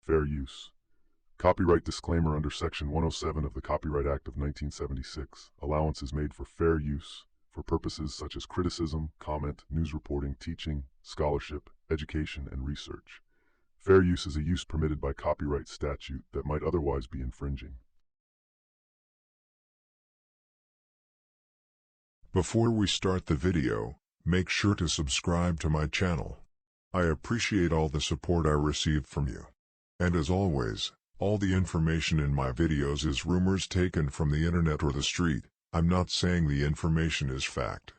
Fair use. Copyright disclaimer under Section 107 of the Copyright Act of 1976. Allowance is made for fair use for purposes such as criticism, comment, news reporting, teaching, scholarship, education, and research. Fair use is a use permitted by copyright statute that might otherwise be infringing. Before we start the video, make sure to subscribe to my channel. I appreciate all the support I received from you. And as always, all the information in my videos is rumors taken from the internet or the street. I'm not saying the information is fact.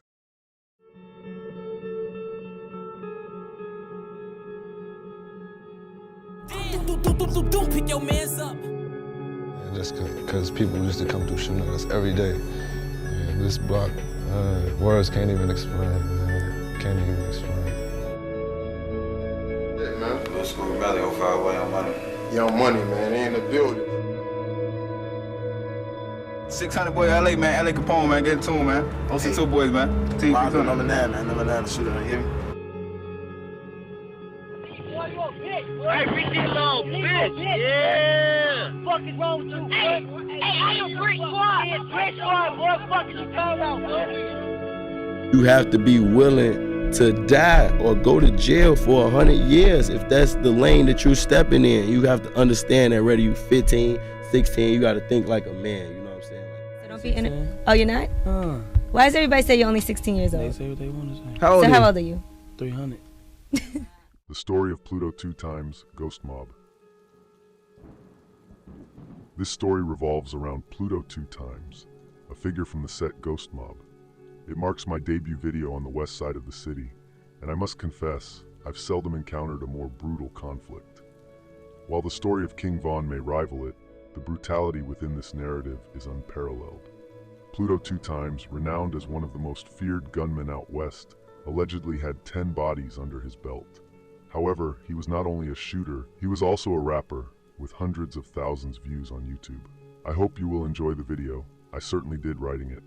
Pick your mans up. And just because people used to come through shooting at us every day. And this block, words can't even explain, man. Can't even explain. Yeah, man. Little School Valley, 05 way on money. Young money, man. They in the building. 600 boy, LA, man. LA Capone, man. Get it to him, man. OC2 boys, man. Team Number 9, man. Number 9 shooter, you hear me? Hey, bitch, little bitch. Yeah. What the fuck is wrong with you? Hey, I am Brick Squad. Brick Squad, boy. What the fuck is you talking about, bro? You have to be willing to die or go to jail for 100 years if that's the lane that you're stepping in. You have to understand that whether you 15, 16, you got to think like a man. You know what I'm saying? So don't be in it. Oh, you're not? Why does everybody say you're only 16 years old? They say what they want to say. How old are you? 300. The story of Pluto2x, GhostMobb. This story revolves around Pluto2x, a figure from the set GhostMobb. It marks my debut video on the west side of the city, and I must confess, I've seldom encountered a more brutal conflict. While the story of King Von may rival it, the brutality within this narrative is unparalleled. Pluto2x, renowned as one of the most feared gunmen out west, allegedly had 10 bodies under his belt. However, he was not only a shooter, he was also a rapper, with hundreds of thousands views on YouTube. I hope you will enjoy the video. I certainly did writing it.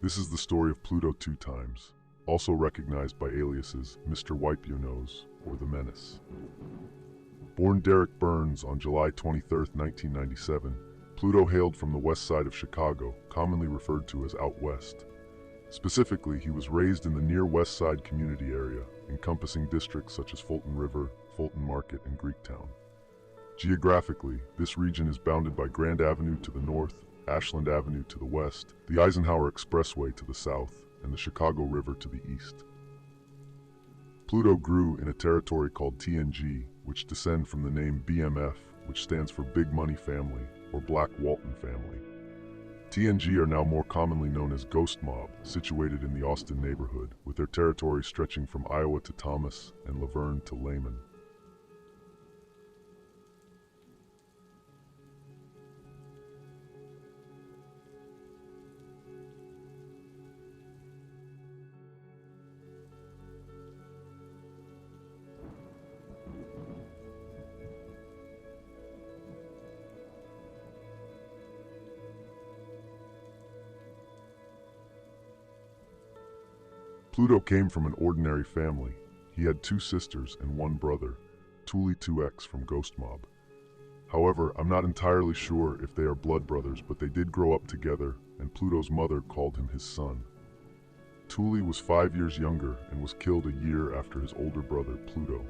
This is the story of Pluto2x, also recognized by aliases Mr. Wipe Your Nose or The Menace. Born Derek Burns on July 23, 1997, Pluto hailed from the west side of Chicago, commonly referred to as Out West. Specifically, he was raised in the near West Side community area, encompassing districts such as Fulton River, Fulton Market, and Greektown. Geographically, this region is bounded by Grand Avenue to the north, Ashland Avenue to the west, the Eisenhower Expressway to the south, and the Chicago River to the east. Pluto grew in a territory called TNG, which descend from the name BMF, which stands for Big Money Family, or Black Walton Family. TNG are now more commonly known as GhostMobb, situated in the Austin neighborhood, with their territory stretching from Iowa to Thomas and Laverne to Lehman. Pluto came from an ordinary family. He had 2 sisters and 1 brother, Pluto2x from GhostMobb. However, I'm not entirely sure if they are blood brothers, but they did grow up together, and Pluto's mother called him his son. Tuli was 5 years younger and was killed a year after his older brother, Pluto.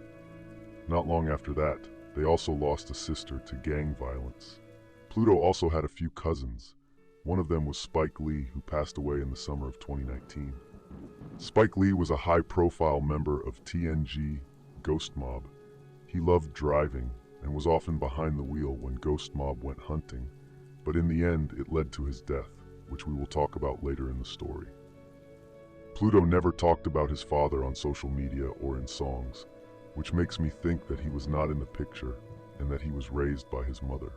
Not long after that, they also lost a sister to gang violence. Pluto also had a few cousins. One of them was Spike Lee, who passed away in the summer of 2019. Spike Lee was a high-profile member of TNG, GhostMobb. He loved driving and was often behind the wheel when GhostMobb went hunting, but in the end it led to his death, which we will talk about later in the story. Pluto never talked about his father on social media or in songs, which makes me think that he was not in the picture and that he was raised by his mother.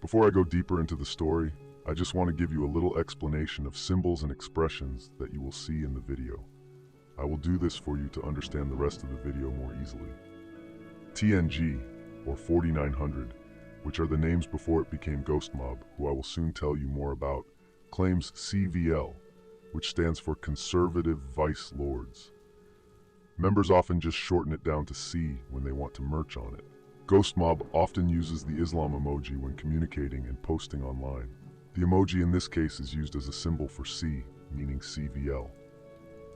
Before I go deeper into the story, I just want to give you a little explanation of symbols and expressions that you will see in the video. I will do this for you to understand the rest of the video more easily. TNG, or 4900, which are the names before it became GhostMobb, who I will soon tell you more about, claims CVL, which stands for Conservative Vice Lords. Members often just shorten it down to C when they want to merch on it. GhostMobb often uses the Islam emoji when communicating and posting online. The emoji in this case is used as a symbol for C, meaning CVL.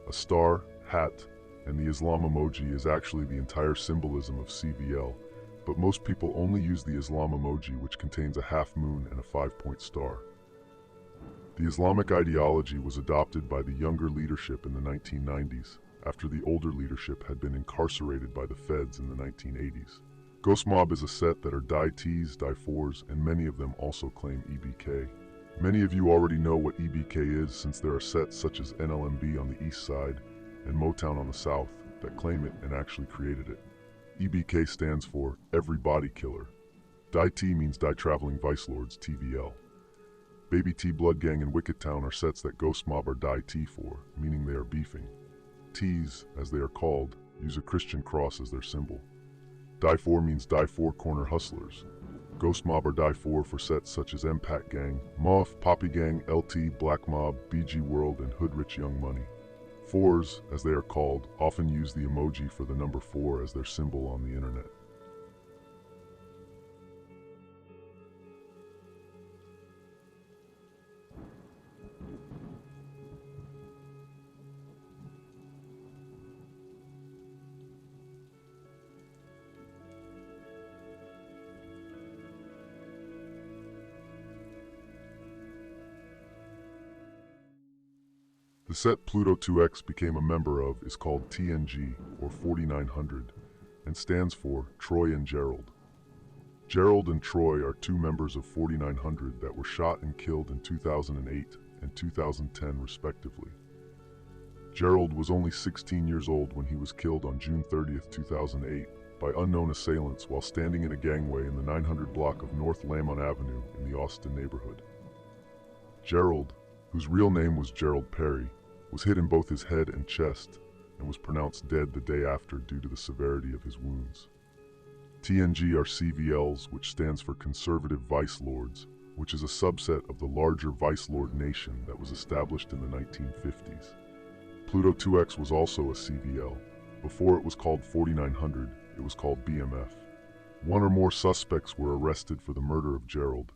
A star, hat, and the Islam emoji is actually the entire symbolism of CVL, but most people only use the Islam emoji, which contains a half moon and a 5-point star. The Islamic ideology was adopted by the younger leadership in the 1990s, after the older leadership had been incarcerated by the feds in the 1980s. GhostMobb is a set that are die Ts, die 4s, and many of them also claim EBK. Many of you already know what EBK is, since there are sets such as NLMB on the east side and Motown on the south that claim it and actually created it. EBK stands for Every Body Killer. Die T means Die Traveling Vice Lords, TVL. Baby T, Blood Gang, and Wicked Town are sets that GhostMobb are Die T for, meaning they are beefing. T's, as they are called, use a Christian cross as their symbol. Die 4 means Die 4 Corner Hustlers. GhostMobb are Die 4 for sets such as MPAC Gang, Muff, Poppy Gang, LT, Black Mob, BG World, and Hood Rich Young Money. 4s, as they are called, often use the emoji for the number 4 as their symbol on the internet. The set Pluto2x became a member of is called TNG, or 4900, and stands for Troy and Gerald. Gerald and Troy are two members of 4900 that were shot and killed in 2008 and 2010 respectively. Gerald was only 16 years old when he was killed on June 30th, 2008 by unknown assailants while standing in a gangway in the 900 block of North Lamont Avenue in the Austin neighborhood. Gerald, whose real name was Gerald Perry, was hit in both his head and chest and was pronounced dead the day after due to the severity of his wounds. TNG are CVLs, which stands for Conservative Vice Lords, which is a subset of the larger Vice Lord nation that was established in the 1950s. Pluto2x was also a CVL. Before it was called 4900, it was called BMF. One or more suspects were arrested for the murder of Gerald,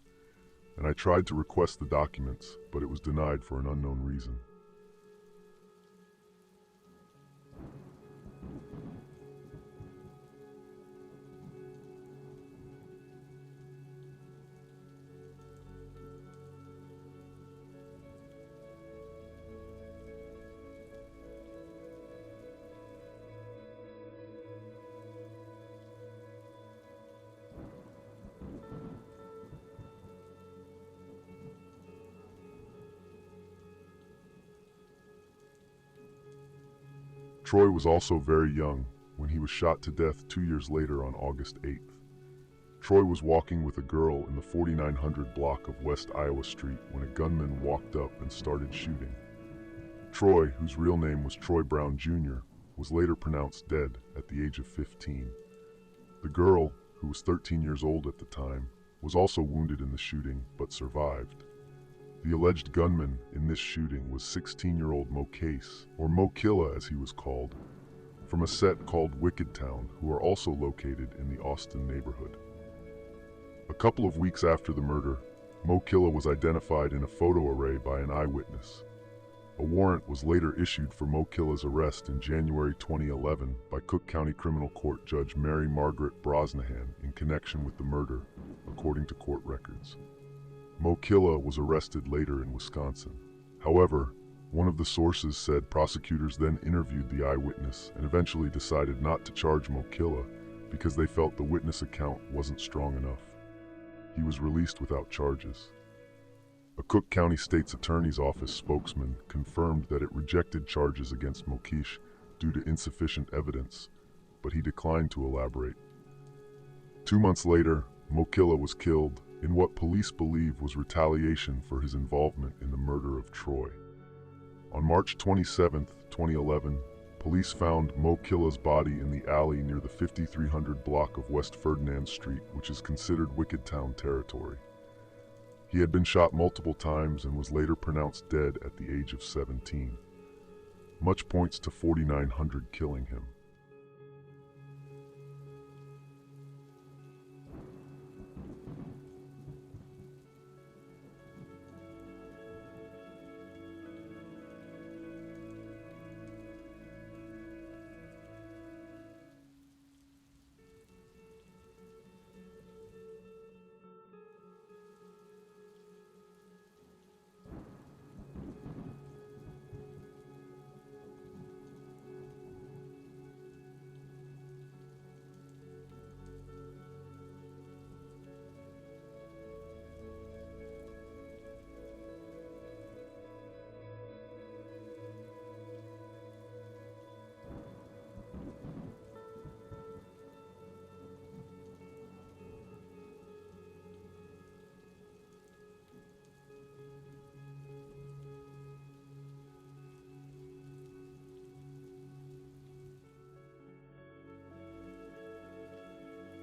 and I tried to request the documents, but it was denied for an unknown reason. Troy was also very young when he was shot to death 2 years later on August 8th. Troy was walking with a girl in the 4900 block of West Iowa Street when a gunman walked up and started shooting. Troy, whose real name was Troy Brown Jr., was later pronounced dead at the age of 15. The girl, who was 13 years old at the time, was also wounded in the shooting but survived. The alleged gunman in this shooting was 16-year-old Mo Case, or Mo Killa as he was called, from a set called Wicked Town, who are also located in the Austin neighborhood. A couple of weeks after the murder, Mo Killa was identified in a photo array by an eyewitness. A warrant was later issued for Mo Killa's arrest in January 2011 by Cook County Criminal Court Judge Mary Margaret Brosnahan in connection with the murder, according to court records. Mo Killa was arrested later in Wisconsin. However, one of the sources said prosecutors then interviewed the eyewitness and eventually decided not to charge Mo Killa because they felt the witness account wasn't strong enough. He was released without charges. A Cook County State's Attorney's Office spokesman confirmed that it rejected charges against Mokish due to insufficient evidence, but he declined to elaborate. 2 months later, Mo Killa was killed, in what police believe was retaliation for his involvement in the murder of Troy. On March 27, 2011, police found Mo Killa's body in the alley near the 5300 block of West Ferdinand Street, which is considered Wicked Town territory. He had been shot multiple times and was later pronounced dead at the age of 17. Much points to 4900 killing him.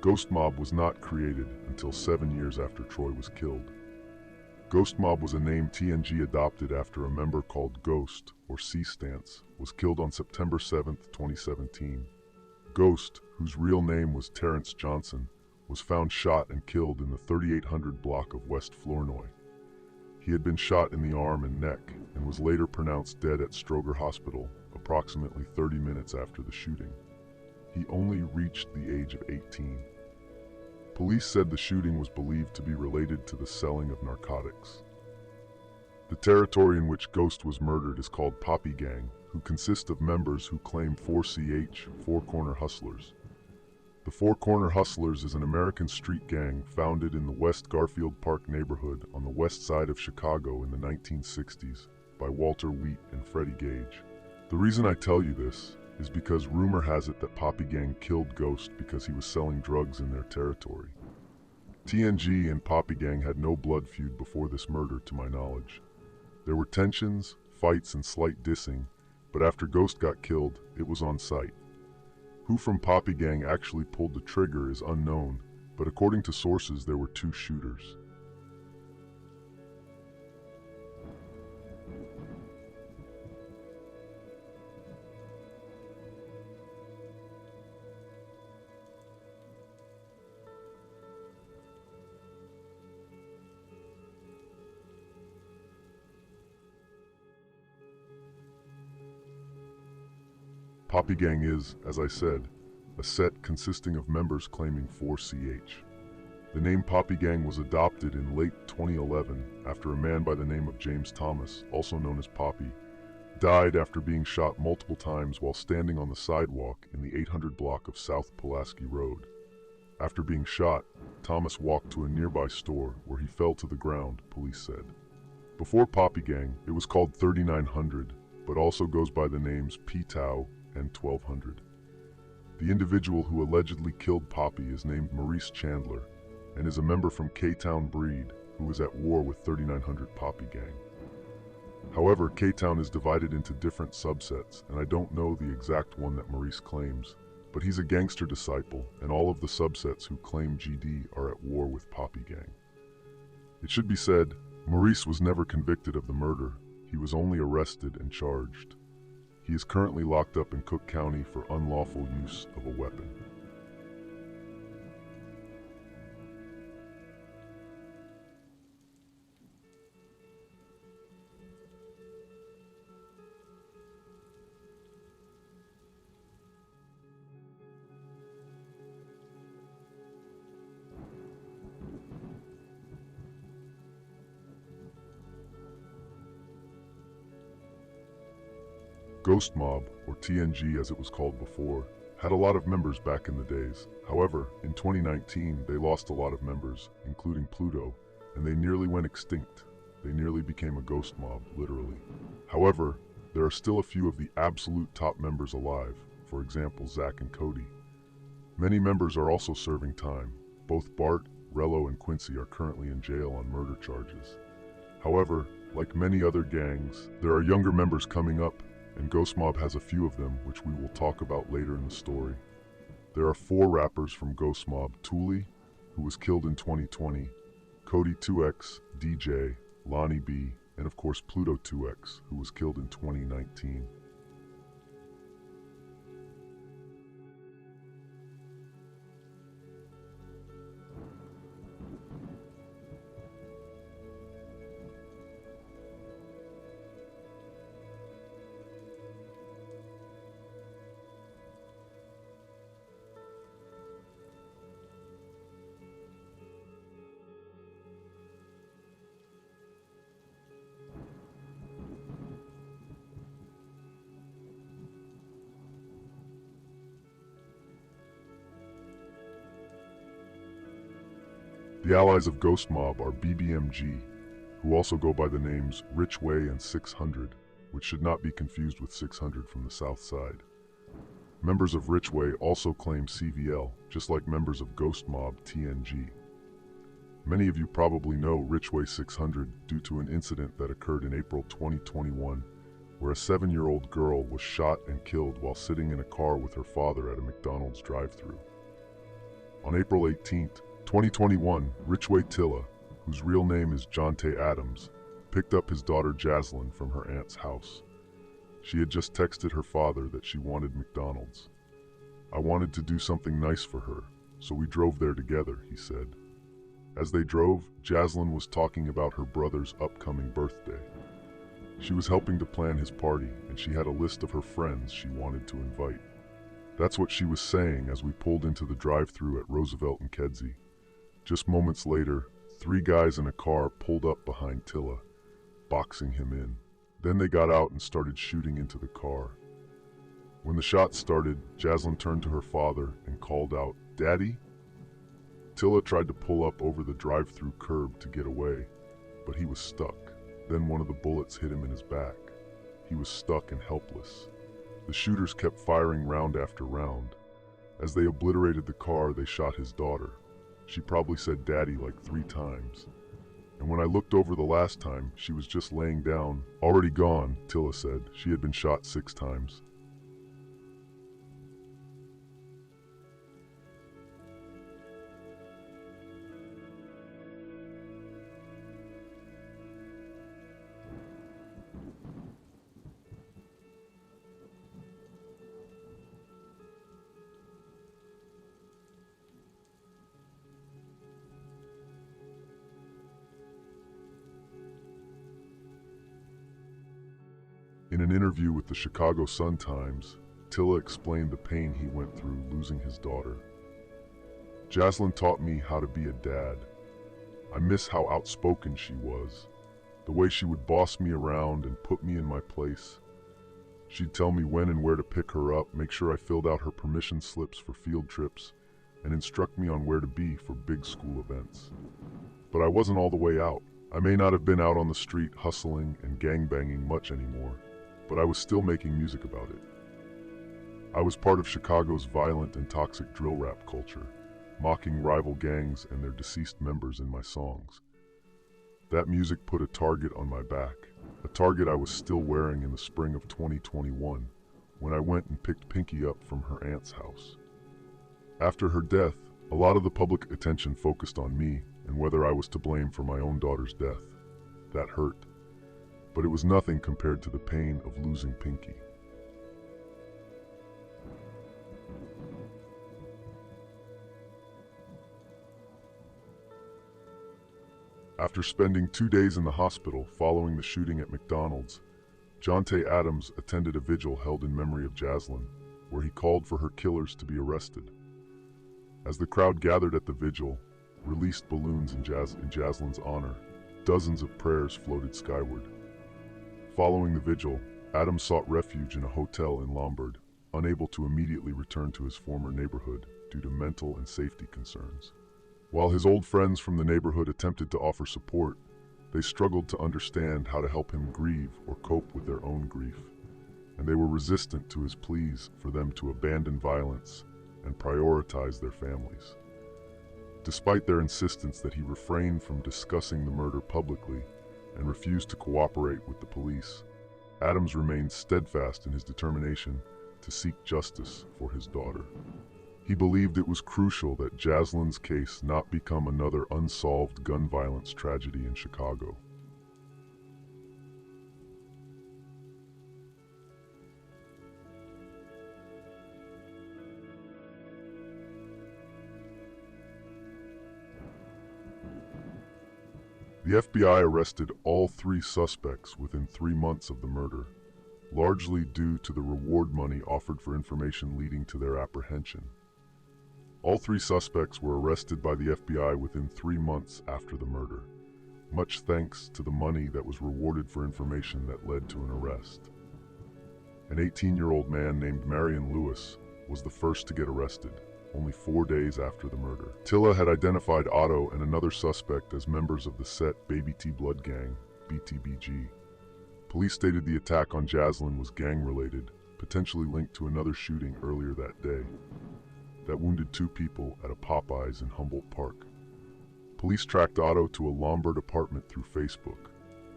GhostMobb was not created until 7 years after Troy was killed. GhostMobb was a name TNG adopted after a member called Ghost, or C-Stance, was killed on September 7, 2017. Ghost, whose real name was Terrence Johnson, was found shot and killed in the 3800 block of West Flournoy. He had been shot in the arm and neck and was later pronounced dead at Stroger Hospital approximately 30 minutes after the shooting. He only reached the age of 18. Police said the shooting was believed to be related to the selling of narcotics. The territory in which Ghost was murdered is called Poppy Gang, who consist of members who claim 4CH, Four Corner Hustlers. The Four Corner Hustlers is an American street gang founded in the West Garfield Park neighborhood on the west side of Chicago in the 1960s by Walter Wheat and Freddie Gage. The reason I tell you this is because rumor has it that Poppy Gang killed Ghost because he was selling drugs in their territory. TNG and Poppy Gang had no blood feud before this murder, to my knowledge. There were tensions, fights, and slight dissing, but after Ghost got killed, it was on sight. Who from Poppy Gang actually pulled the trigger is unknown, but according to sources there were two shooters. Poppy Gang is, as I said, a set consisting of members claiming 4CH. The name Poppy Gang was adopted in late 2011 after a man by the name of James Thomas, also known as Poppy, died after being shot multiple times while standing on the sidewalk in the 800 block of South Pulaski Road. After being shot, Thomas walked to a nearby store where he fell to the ground, police said. Before Poppy Gang, it was called 3900, but also goes by the names P-Tau and 1200. The individual who allegedly killed Poppy is named Maurice Chandler and is a member from K-Town Breed who is at war with 3900 Poppy Gang. However, K-Town is divided into different subsets, and I don't know the exact one that Maurice claims, but he's a gangster disciple, and all of the subsets who claim GD are at war with Poppy Gang. It should be said, Maurice was never convicted of the murder. He was only arrested and charged. He is currently locked up in Cook County for unlawful use of a weapon. GhostMobb, or TNG as it was called before, had a lot of members back in the days. However, in 2019 they lost a lot of members, including Pluto, and they nearly went extinct. They nearly became a ghost mob, literally. However, there are still a few of the absolute top members alive, for example Zach and Cody. Many members are also serving time. Both Bart, Rello, and Quincy are currently in jail on murder charges. However, like many other gangs, there are younger members coming up, and GhostMobb has a few of them, which we will talk about later in the story. There are 4 rappers from GhostMobb: Thule, who was killed in 2020, Pluto2x, DJ, Lonnie B, and of course Pluto2x, who was killed in 2019. The allies of GhostMobb are BBMG, who also go by the names Richway and 600, which should not be confused with 600 from the south side. Members of Richway also claim CVL, just like members of GhostMobb TNG. Many of you probably know Richway 600 due to an incident that occurred in April 2021, where a 7-year-old girl was shot and killed while sitting in a car with her father at a McDonald's drive-thru. On April 18th, 2021, Richway Tilla, whose real name is Jonte Adams, picked up his daughter Jaslyn from her aunt's house. She had just texted her father that she wanted McDonald's. "I wanted to do something nice for her, so we drove there together," he said. As they drove, Jaslyn was talking about her brother's upcoming birthday. She was helping to plan his party, and she had a list of her friends she wanted to invite. That's what she was saying as we pulled into the drive-thru at Roosevelt and Kedzie. Just moments later, 3 guys in a car pulled up behind Tilla, boxing him in. Then they got out and started shooting into the car. When the shots started, Jaslyn turned to her father and called out, "Daddy?" Tilla tried to pull up over the drive-thru curb to get away, but he was stuck. Then one of the bullets hit him in his back. He was stuck and helpless. The shooters kept firing round after round. As they obliterated the car, they shot his daughter. She probably said "Daddy" like 3 times. And when I looked over the last time, she was just laying down. "Already gone," Tilla said. She had been shot 6 times. In an interview with the Chicago Sun-Times, Tilla explained the pain he went through losing his daughter. "Jaslyn taught me how to be a dad. I miss how outspoken she was, the way she would boss me around and put me in my place. She'd tell me when and where to pick her up, make sure I filled out her permission slips for field trips, and instruct me on where to be for big school events. But I wasn't all the way out. I may not have been out on the street hustling and gangbanging much anymore, but I was still making music about it. I was part of Chicago's violent and toxic drill rap culture, mocking rival gangs and their deceased members in my songs. That music put a target on my back, a target I was still wearing in the spring of 2021, when I went and picked Pinky up from her aunt's house. After her death, a lot of the public attention focused on me and whether I was to blame for my own daughter's death. That hurt. But it was nothing compared to the pain of losing Pinky. After spending 2 days in the hospital following the shooting at McDonald's, Jonte Adams attended a vigil held in memory of Jaslyn, where he called for her killers to be arrested. As the crowd gathered at the vigil, released balloons in Jaslyn's honor, dozens of prayers floated skyward. Following the vigil, Adams sought refuge in a hotel in Lombard, unable to immediately return to his former neighborhood due to mental and safety concerns. While his old friends from the neighborhood attempted to offer support, they struggled to understand how to help him grieve or cope with their own grief, and they were resistant to his pleas for them to abandon violence and prioritize their families. Despite their insistence that he refrained from discussing the murder publicly and refused to cooperate with the police, Adams remained steadfast in his determination to seek justice for his daughter. He believed it was crucial that Jaslyn's case not become another unsolved gun violence tragedy in Chicago. The FBI arrested all 3 suspects within 3 months of the murder, largely due to the reward money offered for information leading to their apprehension. All 3 suspects were arrested by the FBI within 3 months after the murder, much thanks to the money that was rewarded for information that led to an arrest. An 18-year-old man named Marion Lewis was the first to get arrested, only 4 days after the murder. Tilla had identified Otto and another suspect as members of the set Baby T Blood Gang, BTBG. Police stated the attack on Jaslyn was gang-related, potentially linked to another shooting earlier that day that wounded 2 people at a Popeyes in Humboldt Park. Police tracked Otto to a Lombard apartment through Facebook.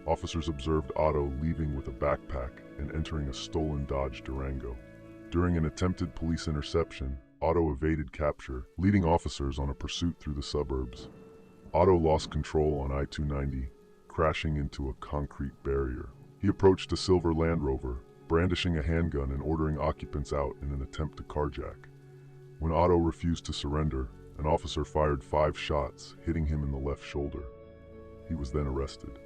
Officers observed Otto leaving with a backpack and entering a stolen Dodge Durango. During an attempted police interception, Otto evaded capture, leading officers on a pursuit through the suburbs. Otto lost control on I-290, crashing into a concrete barrier. He approached a silver Land Rover, brandishing a handgun and ordering occupants out in an attempt to carjack. When Otto refused to surrender, an officer fired 5 shots, hitting him in the left shoulder. He was then arrested.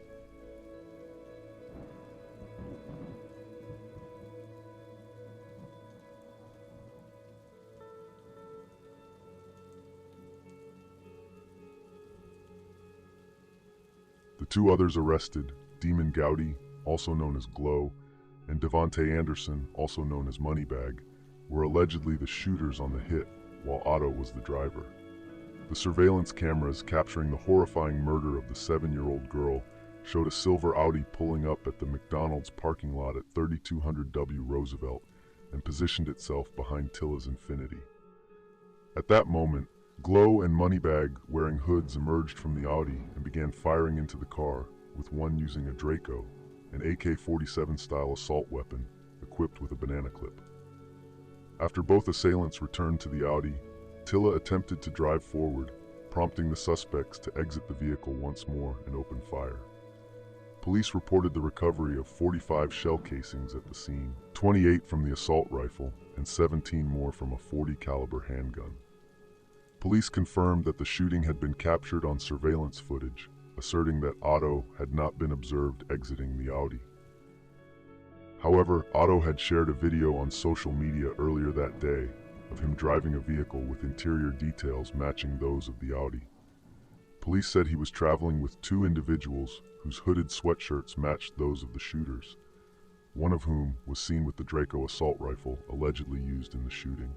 The 2 others arrested, Demon Gowdy, also known as Glow, and Devontae Anderson, also known as Moneybag, were allegedly the shooters on the hit, while Otto was the driver. The surveillance cameras capturing the horrifying murder of the 7-year-old girl showed a silver Audi pulling up at the McDonald's parking lot at 3200 W Roosevelt and positioned itself behind Tilla's Infiniti. At that moment, Glow and Moneybag wearing hoods emerged from the Audi and began firing into the car, with one using a Draco, an AK-47 style assault weapon equipped with a banana clip. After both assailants returned to the Audi, Tilla attempted to drive forward, prompting the suspects to exit the vehicle once more and open fire. Police reported the recovery of 45 shell casings at the scene, 28 from the assault rifle and 17 more from a .40 caliber handgun. Police confirmed that the shooting had been captured on surveillance footage, asserting that Otto had not been observed exiting the Audi. However, Otto had shared a video on social media earlier that day of him driving a vehicle with interior details matching those of the Audi. Police said he was traveling with 2 individuals whose hooded sweatshirts matched those of the shooters, one of whom was seen with the Draco assault rifle allegedly used in the shooting.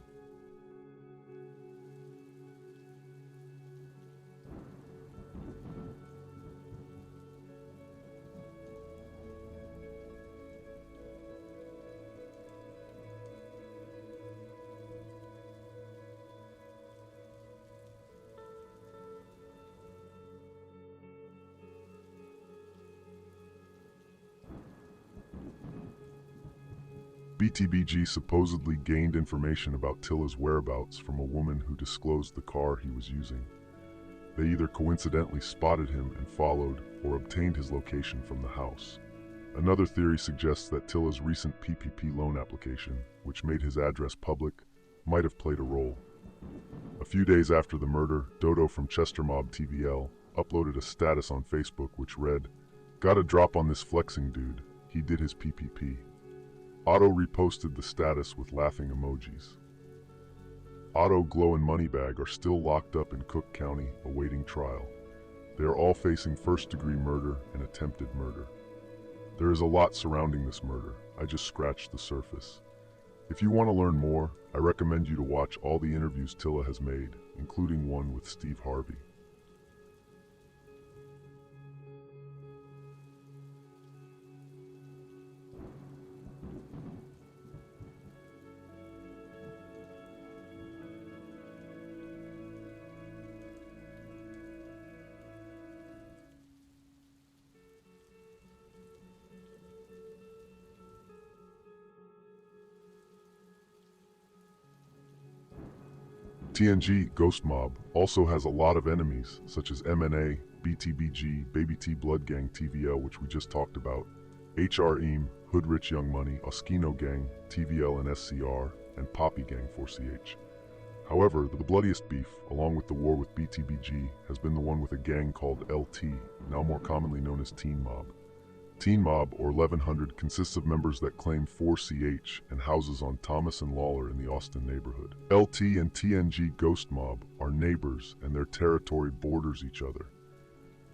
BTBG supposedly gained information about Tilla's whereabouts from a woman who disclosed the car he was using. They either coincidentally spotted him and followed, or obtained his location from the house. Another theory suggests that Tilla's recent PPP loan application, which made his address public, might have played a role. A few days after the murder, Dodo from GhostMobb TVL uploaded a status on Facebook which read, "Got a drop on this flexing dude, he did his PPP." Otto reposted the status with laughing emojis. Otto, Glow, and Moneybag are still locked up in Cook County awaiting trial. They are all facing first-degree murder and attempted murder. There is a lot surrounding this murder. I just scratched the surface. If you want to learn more, I recommend you to watch all the interviews Tilla has made, including one with Steve Harvey. TNG, GhostMobb, also has a lot of enemies, such as MNA, BTBG, Baby T Blood Gang TVL, which we just talked about, HREAM, Hood Rich Young Money, Oskino Gang, TVL and SCR, and Poppy Gang 4CH. However, the bloodiest beef, along with the war with BTBG, has been the one with a gang called LT, now more commonly known as Teen Mob. Teen Mob, or 1100, consists of members that claim 4CH and houses on Thomas and Lawler in the Austin neighborhood. LT and TNG GhostMobb are neighbors and their territory borders each other.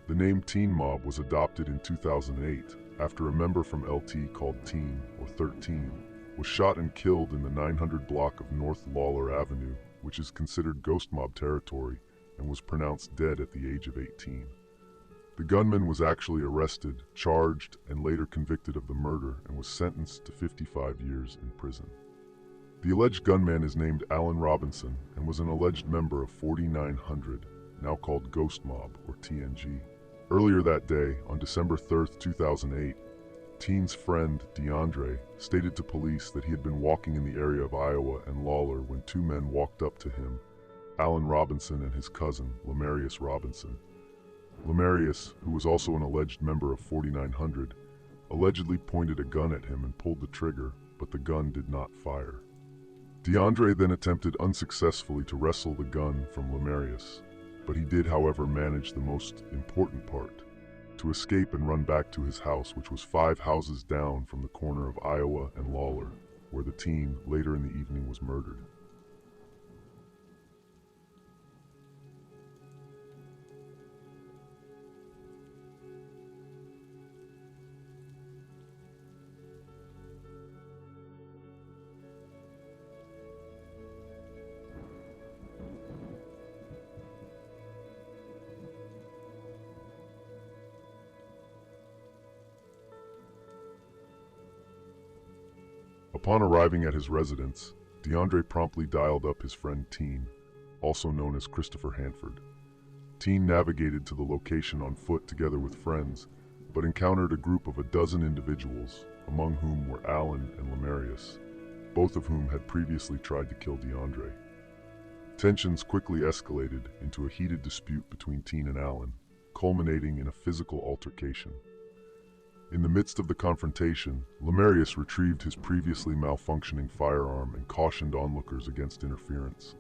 The name Teen Mob was adopted in 2008 after a member from LT called Teen, or 13, was shot and killed in the 900 block of North Lawler Avenue, which is considered GhostMobb territory, and was pronounced dead at the age of 18. The gunman was actually arrested, charged, and later convicted of the murder and was sentenced to 55 years in prison. The alleged gunman is named Alan Robinson and was an alleged member of 4900, now called GhostMobb, or TNG. Earlier that day, on December 3, 2008, Teen's friend, DeAndre, stated to police that he had been walking in the area of Iowa and Lawler when two men walked up to him, Alan Robinson and his cousin, Lemarius Robinson. Lemarius, who was also an alleged member of 4900, allegedly pointed a gun at him and pulled the trigger, but the gun did not fire. DeAndre then attempted unsuccessfully to wrestle the gun from Lemarius, but he did, however, manage the most important part, to escape and run back to his house, which was 5 houses down from the corner of Iowa and Lawler, where the teen later in the evening was murdered. Upon arriving at his residence, DeAndre promptly dialed up his friend Teen, also known as Christopher Hanford. Teen navigated to the location on foot together with friends, but encountered a group of a dozen individuals, among whom were Alan and Lemarius, both of whom had previously tried to kill DeAndre. Tensions quickly escalated into a heated dispute between Teen and Alan, culminating in a physical altercation. In the midst of the confrontation, Lemarius retrieved his previously malfunctioning firearm and cautioned onlookers against interference.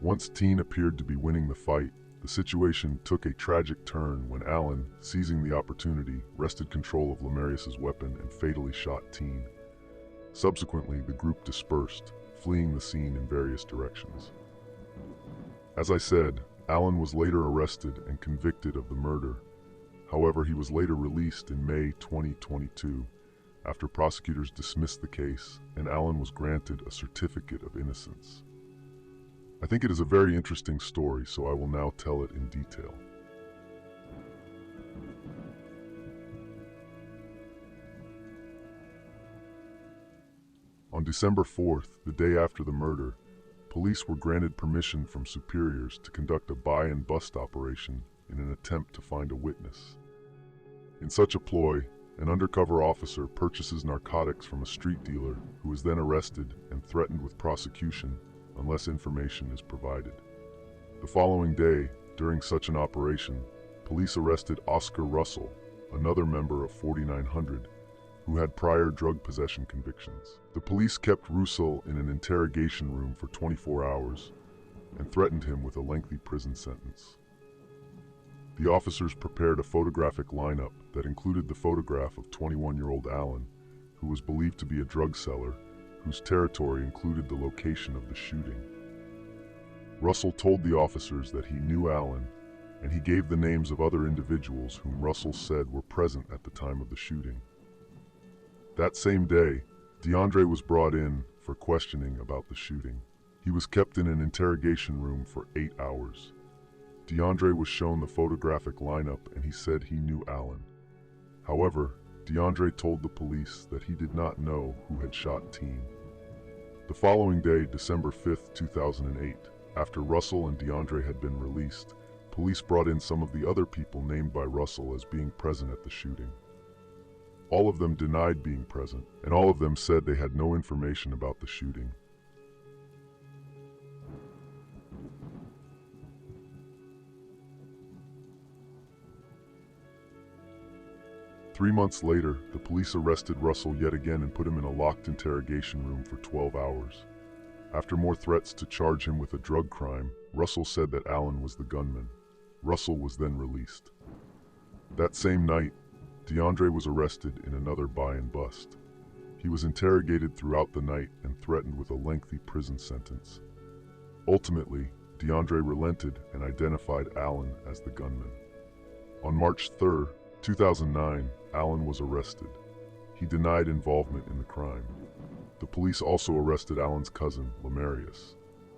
Once Teen appeared to be winning the fight, the situation took a tragic turn when Alan, seizing the opportunity, wrested control of Lemarius's weapon and fatally shot Teen. Subsequently, the group dispersed, fleeing the scene in various directions. As I said, Alan was later arrested and convicted of the murder. However, he was later released in May 2022 after prosecutors dismissed the case and Alan was granted a certificate of innocence. I think it is a very interesting story, so I will now tell it in detail. On December 4th, the day after the murder, police were granted permission from superiors to conduct a buy and bust operation in an attempt to find a witness. In such a ploy, an undercover officer purchases narcotics from a street dealer who is then arrested and threatened with prosecution unless information is provided. The following day, during such an operation, police arrested Oscar Russell, another member of 4900, who had prior drug possession convictions. The police kept Russell in an interrogation room for 24 hours and threatened him with a lengthy prison sentence. The officers prepared a photographic lineup that included the photograph of 21-year-old Alan, who was believed to be a drug seller, whose territory included the location of the shooting. Russell told the officers that he knew Alan, and he gave the names of other individuals whom Russell said were present at the time of the shooting. That same day, DeAndre was brought in for questioning about the shooting. He was kept in an interrogation room for 8 hours. DeAndre was shown the photographic lineup and he said he knew Alan. However, DeAndre told the police that he did not know who had shot Teen. The following day, December 5, 2008, after Russell and DeAndre had been released, police brought in some of the other people named by Russell as being present at the shooting. All of them denied being present, and all of them said they had no information about the shooting. 3 months later, the police arrested Russell yet again and put him in a locked interrogation room for 12 hours. After more threats to charge him with a drug crime, Russell said that Allen was the gunman. Russell was then released. That same night, DeAndre was arrested in another buy and bust. He was interrogated throughout the night and threatened with a lengthy prison sentence. Ultimately, DeAndre relented and identified Allen as the gunman. On March 3, 2009, Allen was arrested. He denied involvement in the crime. The police also arrested Allen's cousin, Lamarius.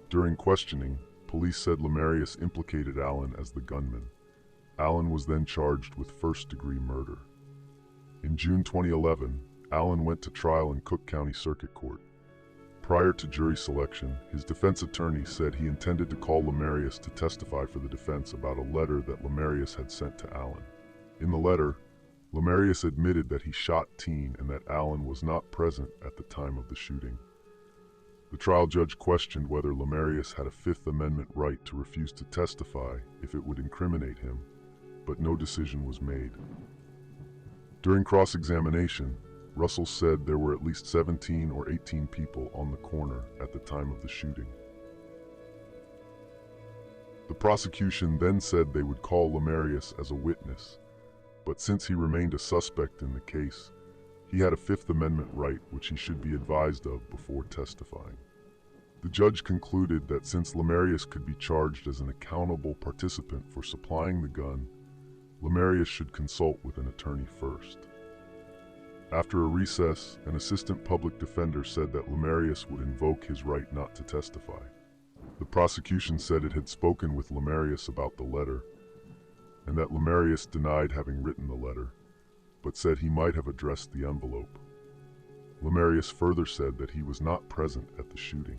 During questioning, police said Lamarius implicated Allen as the gunman. Allen was then charged with first-degree murder. In June 2011, Allen went to trial in Cook County Circuit Court. Prior to jury selection, his defense attorney said he intended to call Lamarius to testify for the defense about a letter that Lamarius had sent to Allen. In the letter, Lamarius admitted that he shot Teen and that Allen was not present at the time of the shooting. The trial judge questioned whether Lamarius had a Fifth Amendment right to refuse to testify if it would incriminate him, but no decision was made. During cross-examination, Russell said there were at least 17 or 18 people on the corner at the time of the shooting. The prosecution then said they would call Lamarius as a witness, but since he remained a suspect in the case, he had a Fifth Amendment right which he should be advised of before testifying. The judge concluded that since Lamarius could be charged as an accountable participant for supplying the gun, Lamarius should consult with an attorney first. After a recess, an assistant public defender said that Lamarius would invoke his right not to testify. The prosecution said it had spoken with Lamarius about the letter, and that Lamarius denied having written the letter, but said he might have addressed the envelope. Lamarius further said that he was not present at the shooting.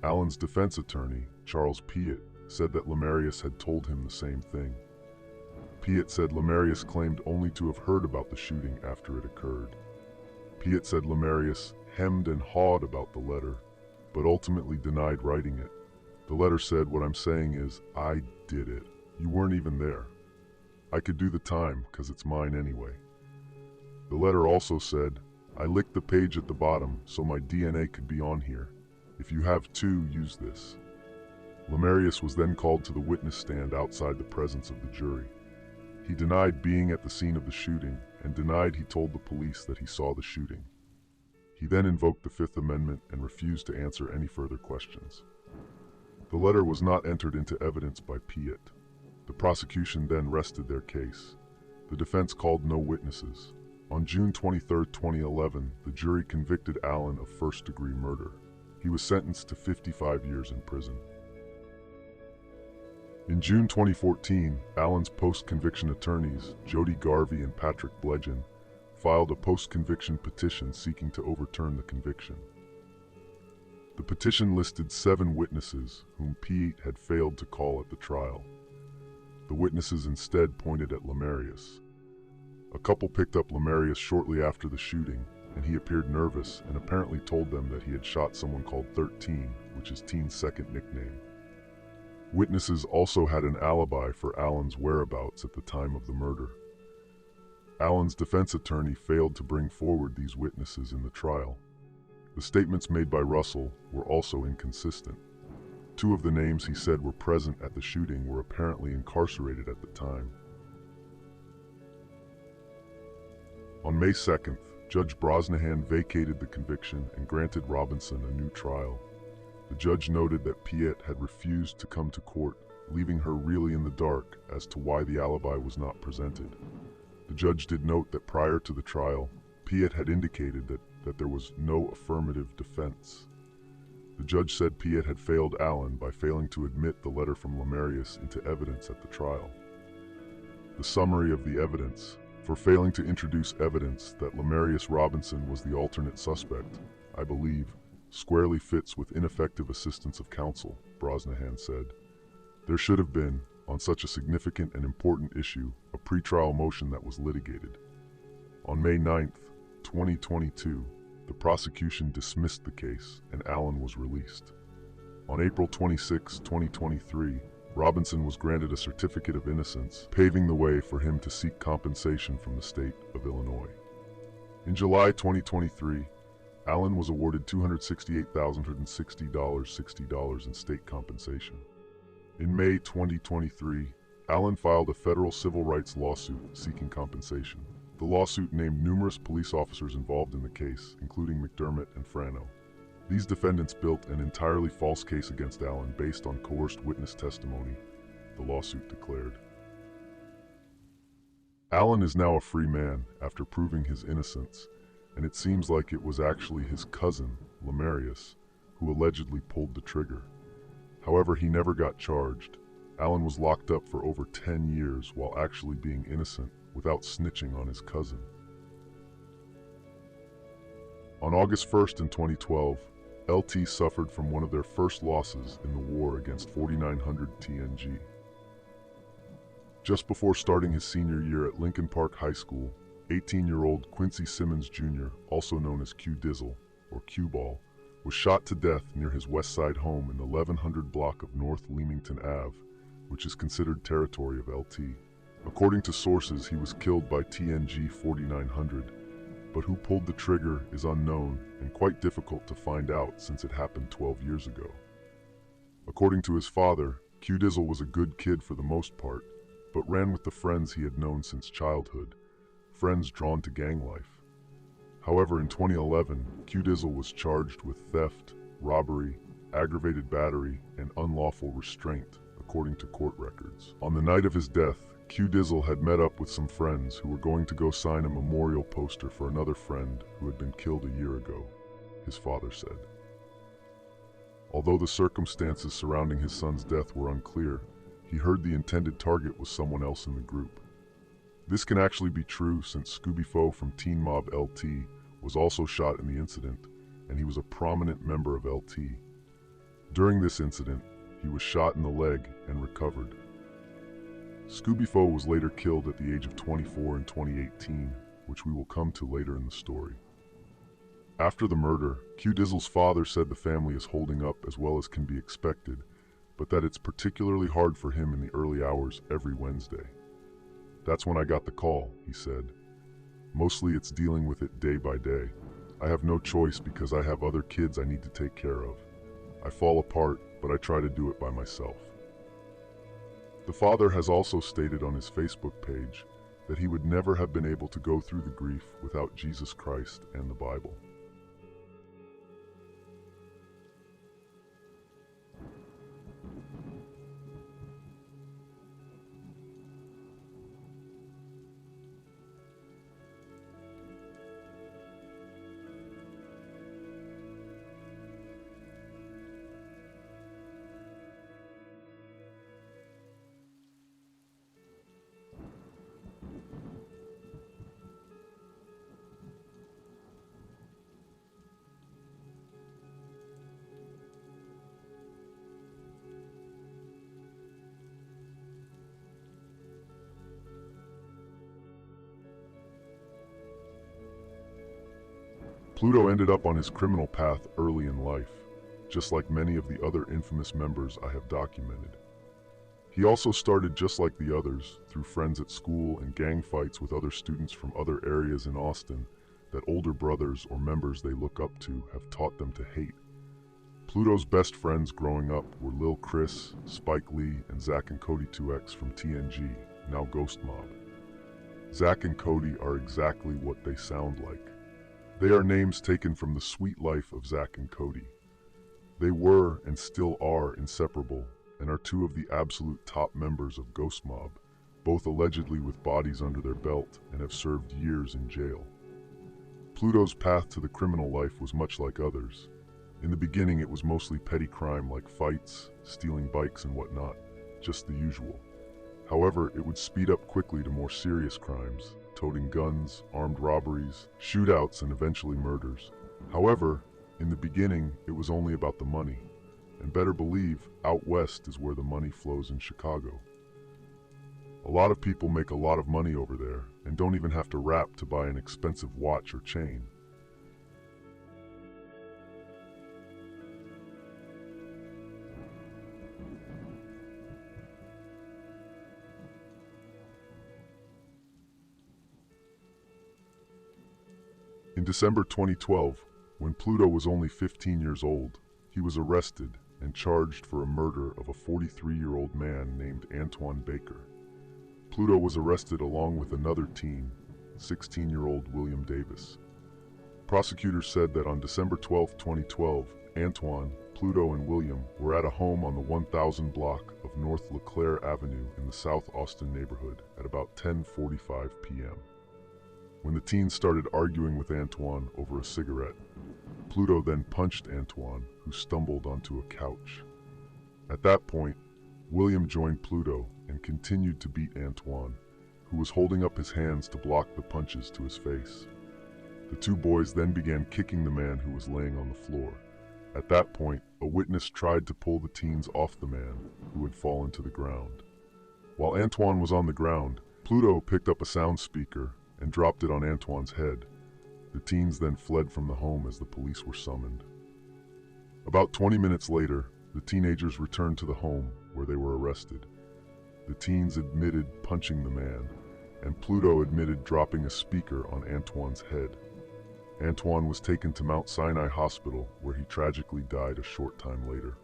Allen's defense attorney, Charles Piatt, said that Lamarius had told him the same thing. Piatt said Lamarius claimed only to have heard about the shooting after it occurred. Piatt said Lamarius hemmed and hawed about the letter, but ultimately denied writing it. The letter said, "What I'm saying is, I did it. You weren't even there. I could do the time, 'cause it's mine anyway." The letter also said, "I licked the page at the bottom so my DNA could be on here. If you have two, use this." Lamarius was then called to the witness stand outside the presence of the jury. He denied being at the scene of the shooting and denied he told the police that he saw the shooting. He then invoked the Fifth Amendment and refused to answer any further questions. The letter was not entered into evidence by Piatt. The prosecution then rested their case. The defense called no witnesses. On June 23, 2011, the jury convicted Allen of first-degree murder. He was sentenced to 55 years in prison. In June 2014, Allen's post-conviction attorneys, Jody Garvey and Patrick Bledgen, filed a post-conviction petition seeking to overturn the conviction. The petition listed 7 witnesses whom Piatt had failed to call at the trial. The witnesses instead pointed at Lamarius. A couple picked up Lamarius shortly after the shooting, and he appeared nervous and apparently told them that he had shot someone called 13, which is Teen's second nickname. Witnesses also had an alibi for Allen's whereabouts at the time of the murder. Allen's defense attorney failed to bring forward these witnesses in the trial. The statements made by Russell were also inconsistent. 2 of the names he said were present at the shooting were apparently incarcerated at the time. On May 2nd, Judge Brosnahan vacated the conviction and granted Robinson a new trial. The judge noted that Piatt had refused to come to court, leaving her really in the dark as to why the alibi was not presented. The judge did note that prior to the trial, Piatt had indicated that there was no affirmative defense. The judge said Piatt had failed Allen by failing to admit the letter from Lamarius into evidence at the trial. The summary of the evidence: for failing to introduce evidence that Lamarius Robinson was the alternate suspect, I believe, squarely fits with ineffective assistance of counsel, Brosnahan said. There should have been, on such a significant and important issue, a pretrial motion that was litigated. On May 9th, 2022, the prosecution dismissed the case and Allen was released. On April 26, 2023, Robinson was granted a certificate of innocence, paving the way for him to seek compensation from the state of Illinois. In July 2023, Allen was awarded $268,160 in state compensation. In May 2023, Allen filed a federal civil rights lawsuit seeking compensation. The lawsuit named numerous police officers involved in the case, including McDermott and Frano. These defendants built an entirely false case against Allen based on coerced witness testimony, the lawsuit declared. Allen is now a free man after proving his innocence, and it seems like it was actually his cousin, Lemarius, who allegedly pulled the trigger. However, he never got charged. Allen was locked up for over 10 years while actually being innocent without snitching on his cousin. On August 1st in 2012, LT suffered from one of their first losses in the war against 4900 TNG. Just before starting his senior year at Lincoln Park High School, 18-year-old Quincy Simmons Jr., also known as Q Dizzle, or Q Ball, was shot to death near his West Side home in the 1100 block of North Leamington Ave, which is considered territory of LT. According to sources, he was killed by TNG 4900, but who pulled the trigger is unknown and quite difficult to find out since it happened 12 years ago. According to his father, Q Dizzle was a good kid for the most part, but ran with the friends he had known since childhood, friends drawn to gang life. However, in 2011, Q Dizzle was charged with theft, robbery, aggravated battery, and unlawful restraint, according to court records. On the night of his death, Q Dizzle had met up with some friends who were going to go sign a memorial poster for another friend who had been killed a year ago, his father said. Although the circumstances surrounding his son's death were unclear, he heard the intended target was someone else in the group. This can actually be true since Scooby Foe from Teen Mob LT was also shot in the incident, and he was a prominent member of LT. During this incident, he was shot in the leg and recovered. Scooby Foe was later killed at the age of 24 in 2018, which we will come to later in the story. After the murder, Q Dizzle's father said the family is holding up as well as can be expected, but that it's particularly hard for him in the early hours every Wednesday. That's when I got the call, he said. Mostly it's dealing with it day by day. I have no choice because I have other kids I need to take care of. I fall apart, but I try to do it by myself. The father has also stated on his Facebook page that he would never have been able to go through the grief without Jesus Christ and the Bible. Pluto ended up on his criminal path early in life, just like many of the other infamous members I have documented. He also started just like the others, through friends at school and gang fights with other students from other areas in Austin that older brothers or members they look up to have taught them to hate. Pluto's best friends growing up were Lil Chris, Spike Lee, and Zach and Cody 2X from TNG, now GhostMobb. Zach and Cody are exactly what they sound like. They are names taken from the sweet life of Zach and Cody. They were and still are inseparable and are two of the absolute top members of GhostMobb, both allegedly with bodies under their belt and have served years in jail. Pluto's path to the criminal life was much like others. In the beginning, it was mostly petty crime like fights, stealing bikes and whatnot, just the usual. However, it would speed up quickly to more serious crimes, toting guns, armed robberies, shootouts, and eventually murders. However, in the beginning, it was only about the money. And better believe, out west is where the money flows in Chicago. A lot of people make a lot of money over there and don't even have to rap to buy an expensive watch or chain. In December 2012, when Pluto was only 15 years old, he was arrested and charged for a murder of a 43-year-old man named Antoine Baker. Pluto was arrested along with another teen, 16-year-old William Davis. Prosecutors said that on December 12, 2012, Antoine, Pluto, and William were at a home on the 1000 block of North LeClaire Avenue in the South Austin neighborhood at about 10:45 p.m. When the teens started arguing with Antoine over a cigarette, Pluto then punched Antoine, who stumbled onto a couch. At that point, William joined Pluto and continued to beat Antoine, who was holding up his hands to block the punches to his face. The two boys then began kicking the man who was laying on the floor. At that point, a witness tried to pull the teens off the man, who had fallen to the ground. While Antoine was on the ground, Pluto picked up a sound speaker and dropped it on Antoine's head. The teens then fled from the home as the police were summoned. About 20 minutes later, the teenagers returned to the home where they were arrested. The teens admitted punching the man, and Pluto admitted dropping a speaker on Antoine's head. Antoine was taken to Mount Sinai Hospital, where he tragically died a short time later.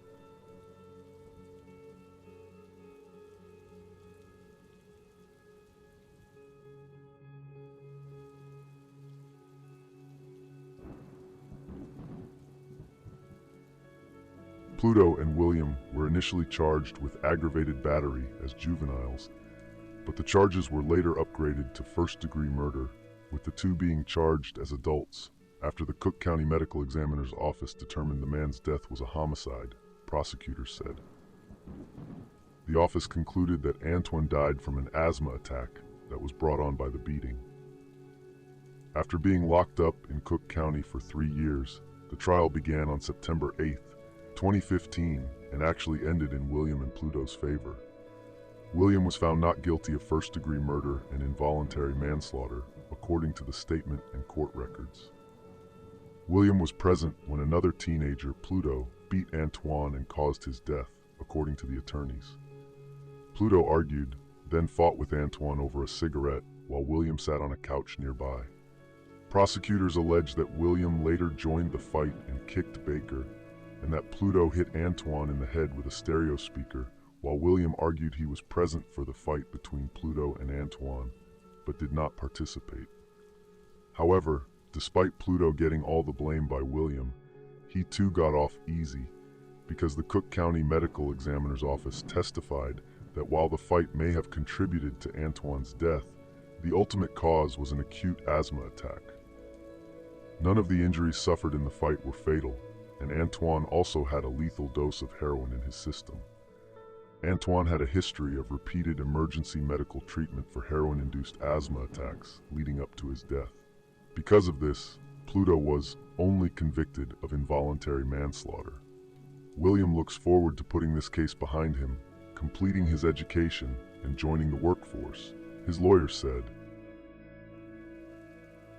Pluto and William were initially charged with aggravated battery as juveniles, but the charges were later upgraded to first-degree murder, with the two being charged as adults after the Cook County Medical Examiner's Office determined the man's death was a homicide, prosecutors said. The office concluded that Antoine died from an asthma attack that was brought on by the beating. After being locked up in Cook County for 3 years, the trial began on September 8, 2015, and actually ended in William and Pluto's favor. William was found not guilty of first-degree murder and involuntary manslaughter, according to the statement and court records. William was present when another teenager, Pluto, beat Antoine and caused his death, according to the attorneys. Pluto argued, then fought with Antoine over a cigarette while William sat on a couch nearby. Prosecutors alleged that William later joined the fight and kicked Baker, and that Pluto hit Antoine in the head with a stereo speaker, while William argued he was present for the fight between Pluto and Antoine, but did not participate. However, despite Pluto getting all the blame by William, he too got off easy, because the Cook County Medical Examiner's Office testified that while the fight may have contributed to Antoine's death, the ultimate cause was an acute asthma attack. None of the injuries suffered in the fight were fatal, and Antoine also had a lethal dose of heroin in his system. Antoine had a history of repeated emergency medical treatment for heroin-induced asthma attacks leading up to his death. Because of this, Pluto was only convicted of involuntary manslaughter. William looks forward to putting this case behind him, completing his education, and joining the workforce, his lawyer said.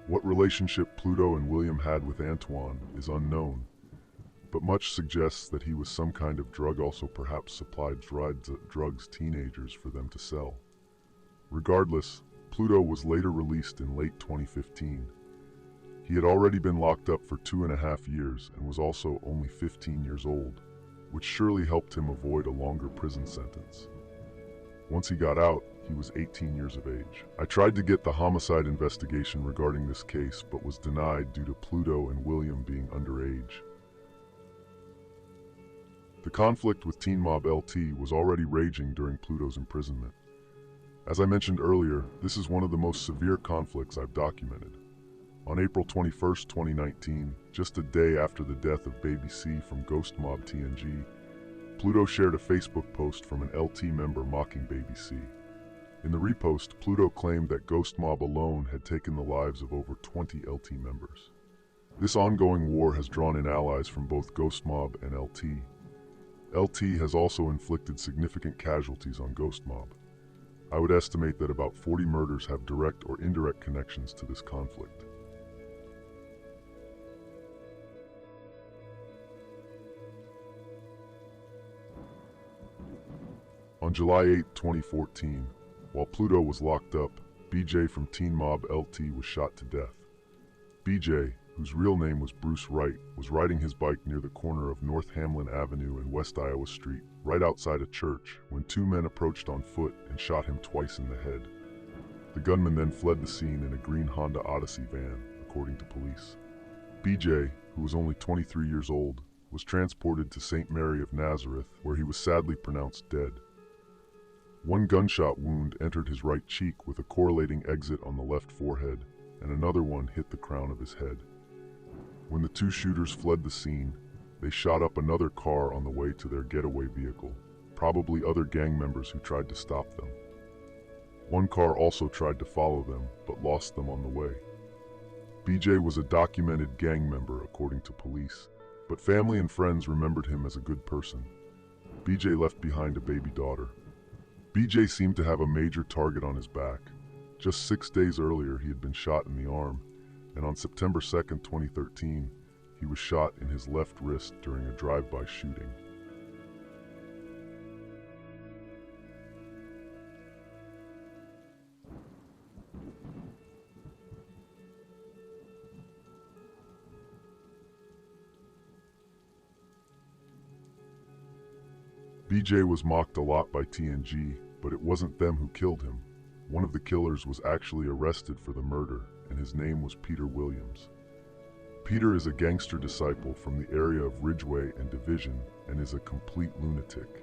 What relationship Pluto and William had with Antoine is unknown, but much suggests that he was some kind of drug, also perhaps supplied drugs teenagers for them to sell. Regardless, Pluto was later released in late 2015. He had already been locked up for 2.5 years and was also only 15 years old, which surely helped him avoid a longer prison sentence. Once he got out, he was 18 years of age. I tried to get the homicide investigation regarding this case, but was denied due to Pluto and William being underage. The conflict with TNMobb LT was already raging during Pluto's imprisonment. As I mentioned earlier, this is one of the most severe conflicts I've documented. On April 21, 2019, just a day after the death of Baby C from GhostMobb TNG, Pluto shared a Facebook post from an LT member mocking Baby C. In the repost, Pluto claimed that GhostMobb alone had taken the lives of over 20 LT members. This ongoing war has drawn in allies from both GhostMobb and LT. LT has also inflicted significant casualties on GhostMobb. I would estimate that about 40 murders have direct or indirect connections to this conflict. On July 8, 2014, while Pluto was locked up, BJ from TNMobb LT was shot to death. BJ, whose real name was Bruce Wright, was riding his bike near the corner of North Hamlin Avenue and West Iowa Street, right outside a church, when two men approached on foot and shot him twice in the head. The gunman then fled the scene in a green Honda Odyssey van, according to police. BJ, who was only 23 years old, was transported to St. Mary of Nazareth, where he was sadly pronounced dead. One gunshot wound entered his right cheek with a correlating exit on the left forehead, and another one hit the crown of his head. When the two shooters fled the scene, they shot up another car on the way to their getaway vehicle, probably other gang members who tried to stop them. One car also tried to follow them, but lost them on the way. BJ was a documented gang member, according to police, but family and friends remembered him as a good person. BJ left behind a baby daughter. BJ seemed to have a major target on his back. Just 6 days earlier, he had been shot in the arm, and on September 2nd, 2013, he was shot in his left wrist during a drive-by shooting. BJ was mocked a lot by TNG, but it wasn't them who killed him. One of the killers was actually arrested for the murder, and his name was Peter Williams. Peter is a gangster disciple from the area of Ridgeway and Division and is a complete lunatic.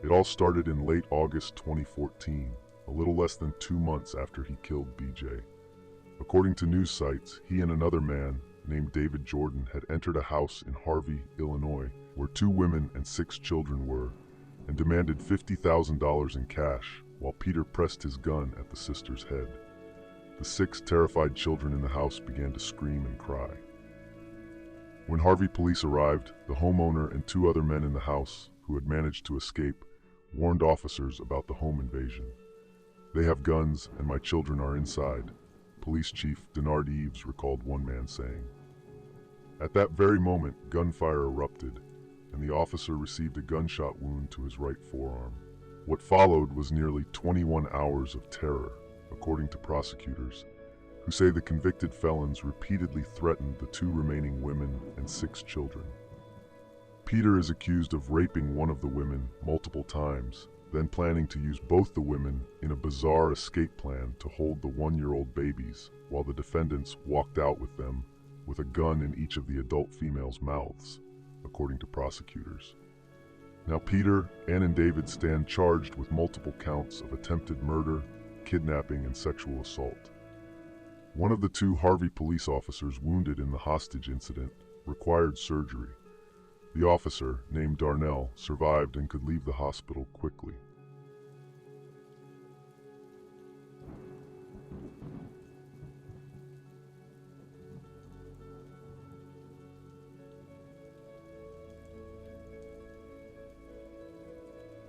It all started in late August 2014, a little less than 2 months after he killed BJ. According to news sites, he and another man, named David Jordan, had entered a house in Harvey, Illinois, where 2 women and 6 children were, and demanded $50,000 in cash, while Peter pressed his gun at the sister's head. The 6 terrified children in the house began to scream and cry. When Harvey police arrived, the homeowner and 2 other men in the house, who had managed to escape, warned officers about the home invasion. "They have guns, and my children are inside," Police Chief Denard Eves recalled one man saying. At that very moment, gunfire erupted, and the officer received a gunshot wound to his right forearm. What followed was nearly 21 hours of terror, according to prosecutors, who say the convicted felons repeatedly threatened the 2 remaining women and 6 children. Peter is accused of raping one of the women multiple times, then planning to use both the women in a bizarre escape plan to hold the 1-year-old babies, while the defendants walked out with them with a gun in each of the adult females' mouths, according to prosecutors. Now Peter, Ann and David stand charged with multiple counts of attempted murder, kidnapping, and sexual assault. One of the 2 Harvey police officers wounded in the hostage incident required surgery. The officer, named Darnell, survived and could leave the hospital quickly.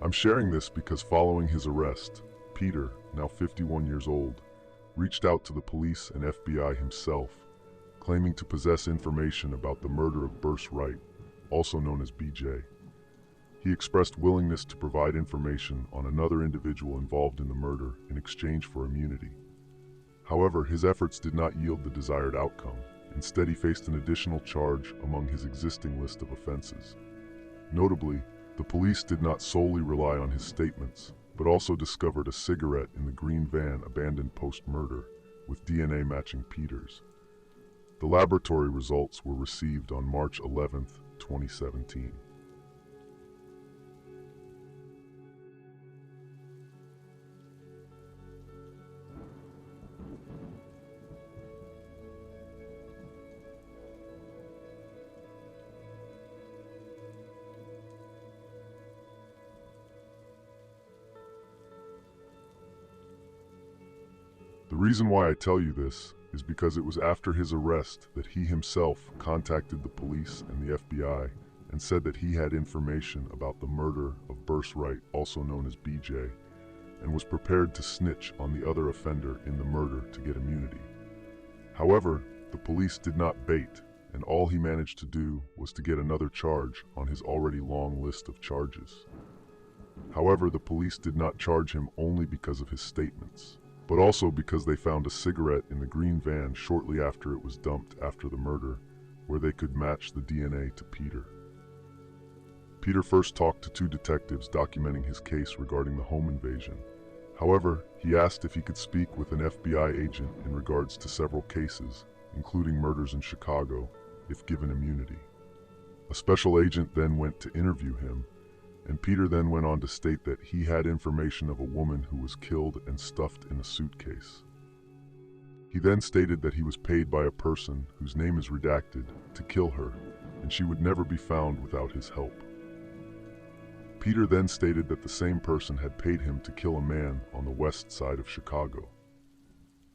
I'm sharing this because following his arrest, Peter, now 51 years old, reached out to the police and FBI himself, claiming to possess information about the murder of Bruce Wright, also known as BJ. He expressed willingness to provide information on another individual involved in the murder in exchange for immunity. However, his efforts did not yield the desired outcome. Instead, he faced an additional charge among his existing list of offenses. Notably, the police did not solely rely on his statements, but also discovered a cigarette in the green van abandoned post-murder, with DNA matching Peter's. The laboratory results were received on March 11, 2017. The reason why I tell you this is because it was after his arrest that he himself contacted the police and the FBI and said that he had information about the murder of Bruce Wright, also known as BJ, and was prepared to snitch on the other offender in the murder to get immunity. However, the police did not bait, and all he managed to do was to get another charge on his already long list of charges. However, the police did not charge him only because of his statements. but also because they found a cigarette in the green van shortly after it was dumped after the murder, where they could match the DNA to Peter. Peter first talked to two detectives documenting his case regarding the home invasion. However, he asked if he could speak with an FBI agent in regards to several cases, including murders in Chicago, if given immunity. A special agent then went to interview him, and Peter then went on to state that he had information of a woman who was killed and stuffed in a suitcase. He then stated that he was paid by a person whose name is redacted to kill her, and she would never be found without his help. Peter then stated that the same person had paid him to kill a man on the west side of Chicago.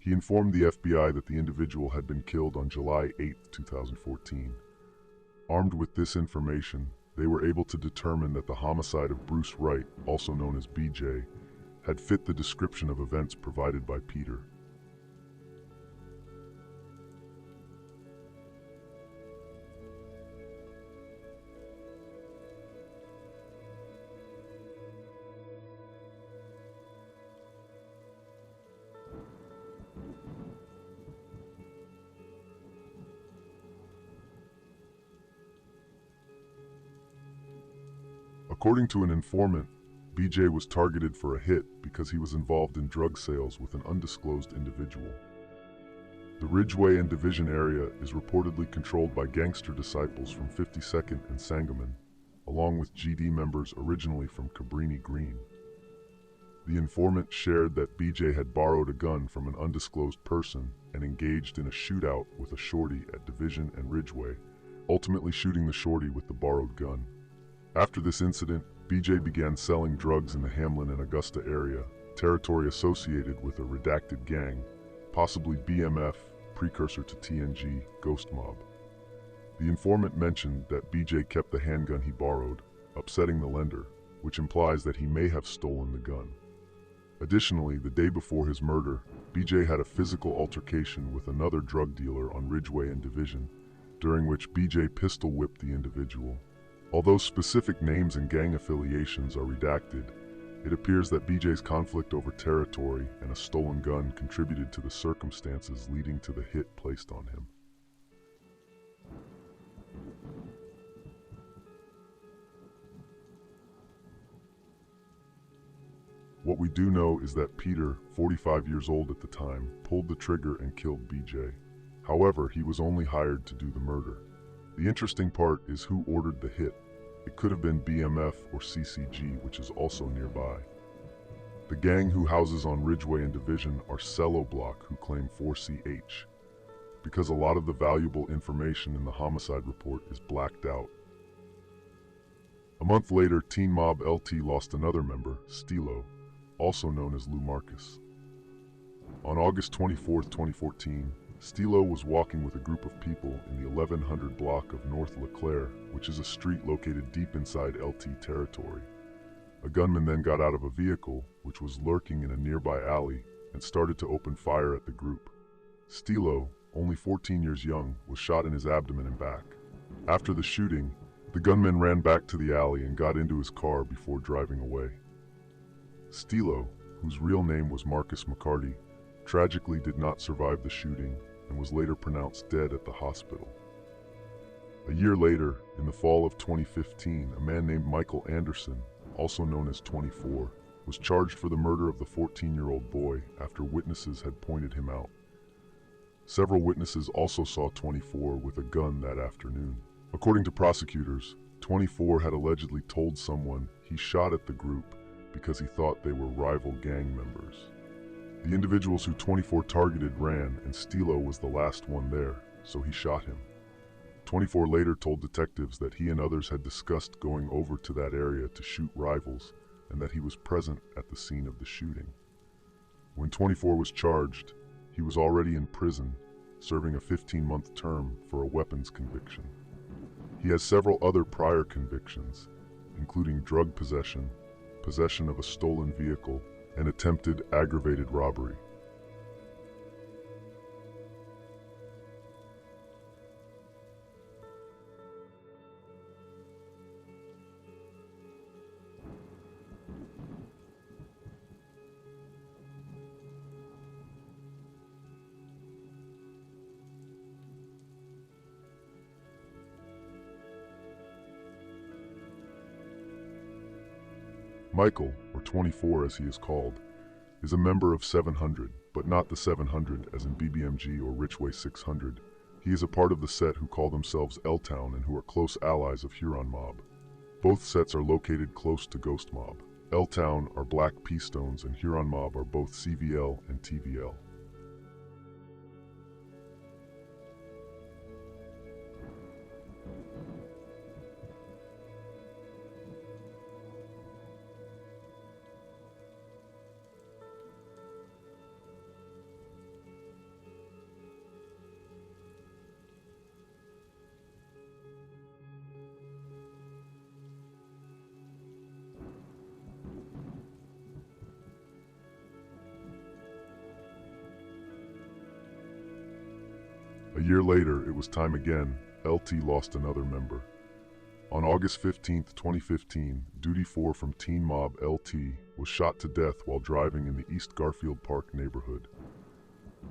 He informed the FBI that the individual had been killed on July 8, 2014. Armed with this information, they were able to determine that the homicide of Bruce Wright, also known as BJ, had fit the description of events provided by Peter. According to an informant, BJ was targeted for a hit because he was involved in drug sales with an undisclosed individual. The Ridgeway and Division area is reportedly controlled by gangster disciples from 52nd and Sangamon, along with GD members originally from Cabrini Green. The informant shared that BJ had borrowed a gun from an undisclosed person and engaged in a shootout with a shorty at Division and Ridgeway, ultimately shooting the shorty with the borrowed gun. After this incident, BJ began selling drugs in the Hamlin and Augusta area, territory associated with a redacted gang, possibly BMF, precursor to TNG, GhostMobb. The informant mentioned that BJ kept the handgun he borrowed, upsetting the lender, which implies that he may have stolen the gun. Additionally, the day before his murder, BJ had a physical altercation with another drug dealer on Ridgeway and Division, during which BJ pistol whipped the individual. Although specific names and gang affiliations are redacted, it appears that BJ's conflict over territory and a stolen gun contributed to the circumstances leading to the hit placed on him. What we do know is that Peter, 45 years old at the time, pulled the trigger and killed BJ. However, he was only hired to do the murder. The interesting part is who ordered the hit. It could have been BMF or CCG, which is also nearby. The gang who houses on Ridgeway and Division are Cello Block, who claim 4CH, because a lot of the valuable information in the homicide report is blacked out. A month later, Teen Mob LT lost another member, Stilo, also known as Lou Marcus. On August 24, 2014, Stilo was walking with a group of people in the 1100 block of North LeClaire, which is a street located deep inside LT territory. A gunman then got out of a vehicle, which was lurking in a nearby alley, and started to open fire at the group. Stilo, only 14 years young, was shot in his abdomen and back. After the shooting, the gunman ran back to the alley and got into his car before driving away. Stilo, whose real name was Marcus McCarty, tragically did not survive the shooting and was later pronounced dead at the hospital. A year later, in the fall of 2015, a man named Michael Anderson, also known as 24, was charged for the murder of the 14-year-old boy after witnesses had pointed him out. Several witnesses also saw 24 with a gun that afternoon. According to prosecutors, 24 had allegedly told someone he shot at the group because he thought they were rival gang members. The individuals who 24 targeted ran, and Stilo was the last one there, so he shot him. 24 later told detectives that he and others had discussed going over to that area to shoot rivals, and that he was present at the scene of the shooting. When 24 was charged, he was already in prison, serving a 15-month term for a weapons conviction. He has several other prior convictions, including drug possession, possession of a stolen vehicle, and attempted aggravated robbery. Michael, or 24 as he is called, is a member of 700, but not the 700 as in BBMG or Richway 600. He is a part of the set who call themselves L-Town and who are close allies of Huron Mob. Both sets are located close to GhostMobb. L-Town are Black P-Stones and Huron Mob are both CVL and TVL. A year later, it was time again. LT lost another member. On August 15, 2015, Duty 4 from Teen Mob LT was shot to death while driving in the East Garfield Park neighborhood.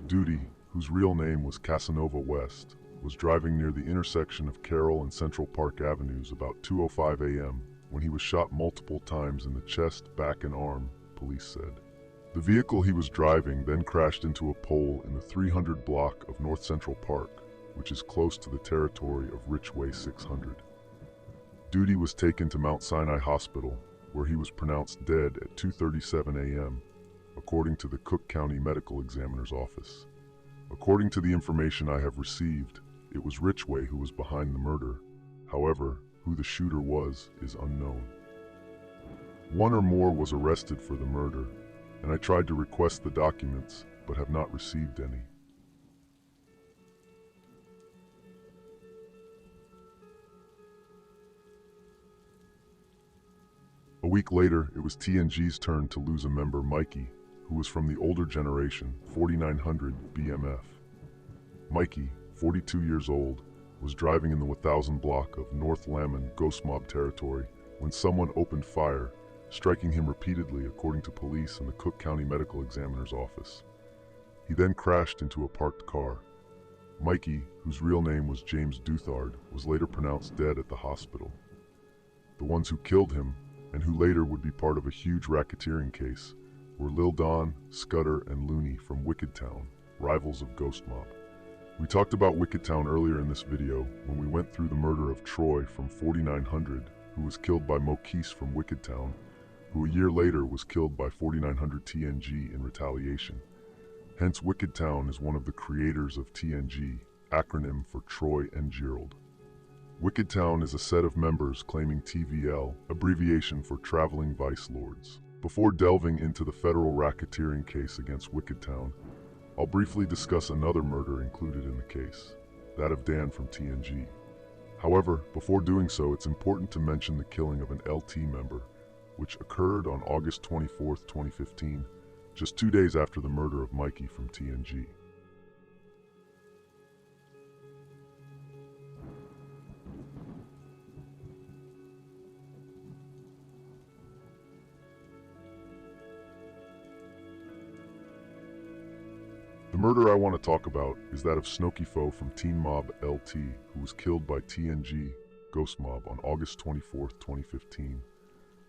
Duty, whose real name was Casanova West, was driving near the intersection of Carroll and Central Park Avenues about 2:05 a.m. when he was shot multiple times in the chest, back, and arm, police said. The vehicle he was driving then crashed into a pole in the 300 block of North Central Park, which is close to the territory of Richway 600. Duty was taken to Mount Sinai Hospital, where he was pronounced dead at 2:37 a.m., according to the Cook County Medical Examiner's Office. According to the information I have received, it was Richway who was behind the murder. However, who the shooter was is unknown. One or more was arrested for the murder, and I tried to request the documents, but have not received any. A week later, it was TNG's turn to lose a member, Mikey, who was from the older generation, 4900 BMF. Mikey, 42 years old, was driving in the 1000 block of North Lamon GhostMobb territory when someone opened fire, striking him repeatedly according to police and the Cook County Medical Examiner's Office. He then crashed into a parked car. Mikey, whose real name was James Duthard, was later pronounced dead at the hospital. The ones who killed him, and who later would be part of a huge racketeering case, were Lil Don, Scudder, and Looney from Wicked Town, rivals of GhostMobb. We talked about Wicked Town earlier in this video when we went through the murder of Troy from 4900, who was killed by Mokese from Wicked Town, who a year later was killed by 4900 TNG in retaliation. Hence, Wicked Town is one of the creators of TNG, acronym for Troy and Gerald. Wicked Town is a set of members claiming TVL, abbreviation for Traveling Vice Lords. Before delving into the federal racketeering case against Wicked Town, I'll briefly discuss another murder included in the case, that of Dan from TNG. However, before doing so, it's important to mention the killing of an LT member, which occurred on August 24, 2015, just 2 days after the murder of Mikey from TNG. The murder I want to talk about is that of Snooky Foe from Teen Mob LT, who was killed by TNG GhostMobb on August 24, 2015.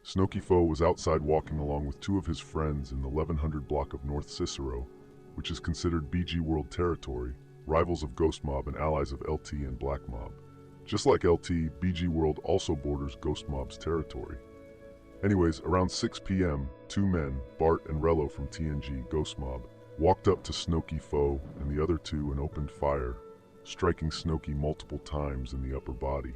Snooky Foe was outside walking along with two of his friends in the 1100 block of North Cicero, which is considered BG World territory, rivals of GhostMobb and allies of LT and Black Mob. Just like LT, BG World also borders GhostMobb's territory. Anyways, around 6 p.m., two men, Bart and Rello from TNG GhostMobb, walked up to Snooky Foe and the other two and opened fire, striking Snooky multiple times in the upper body.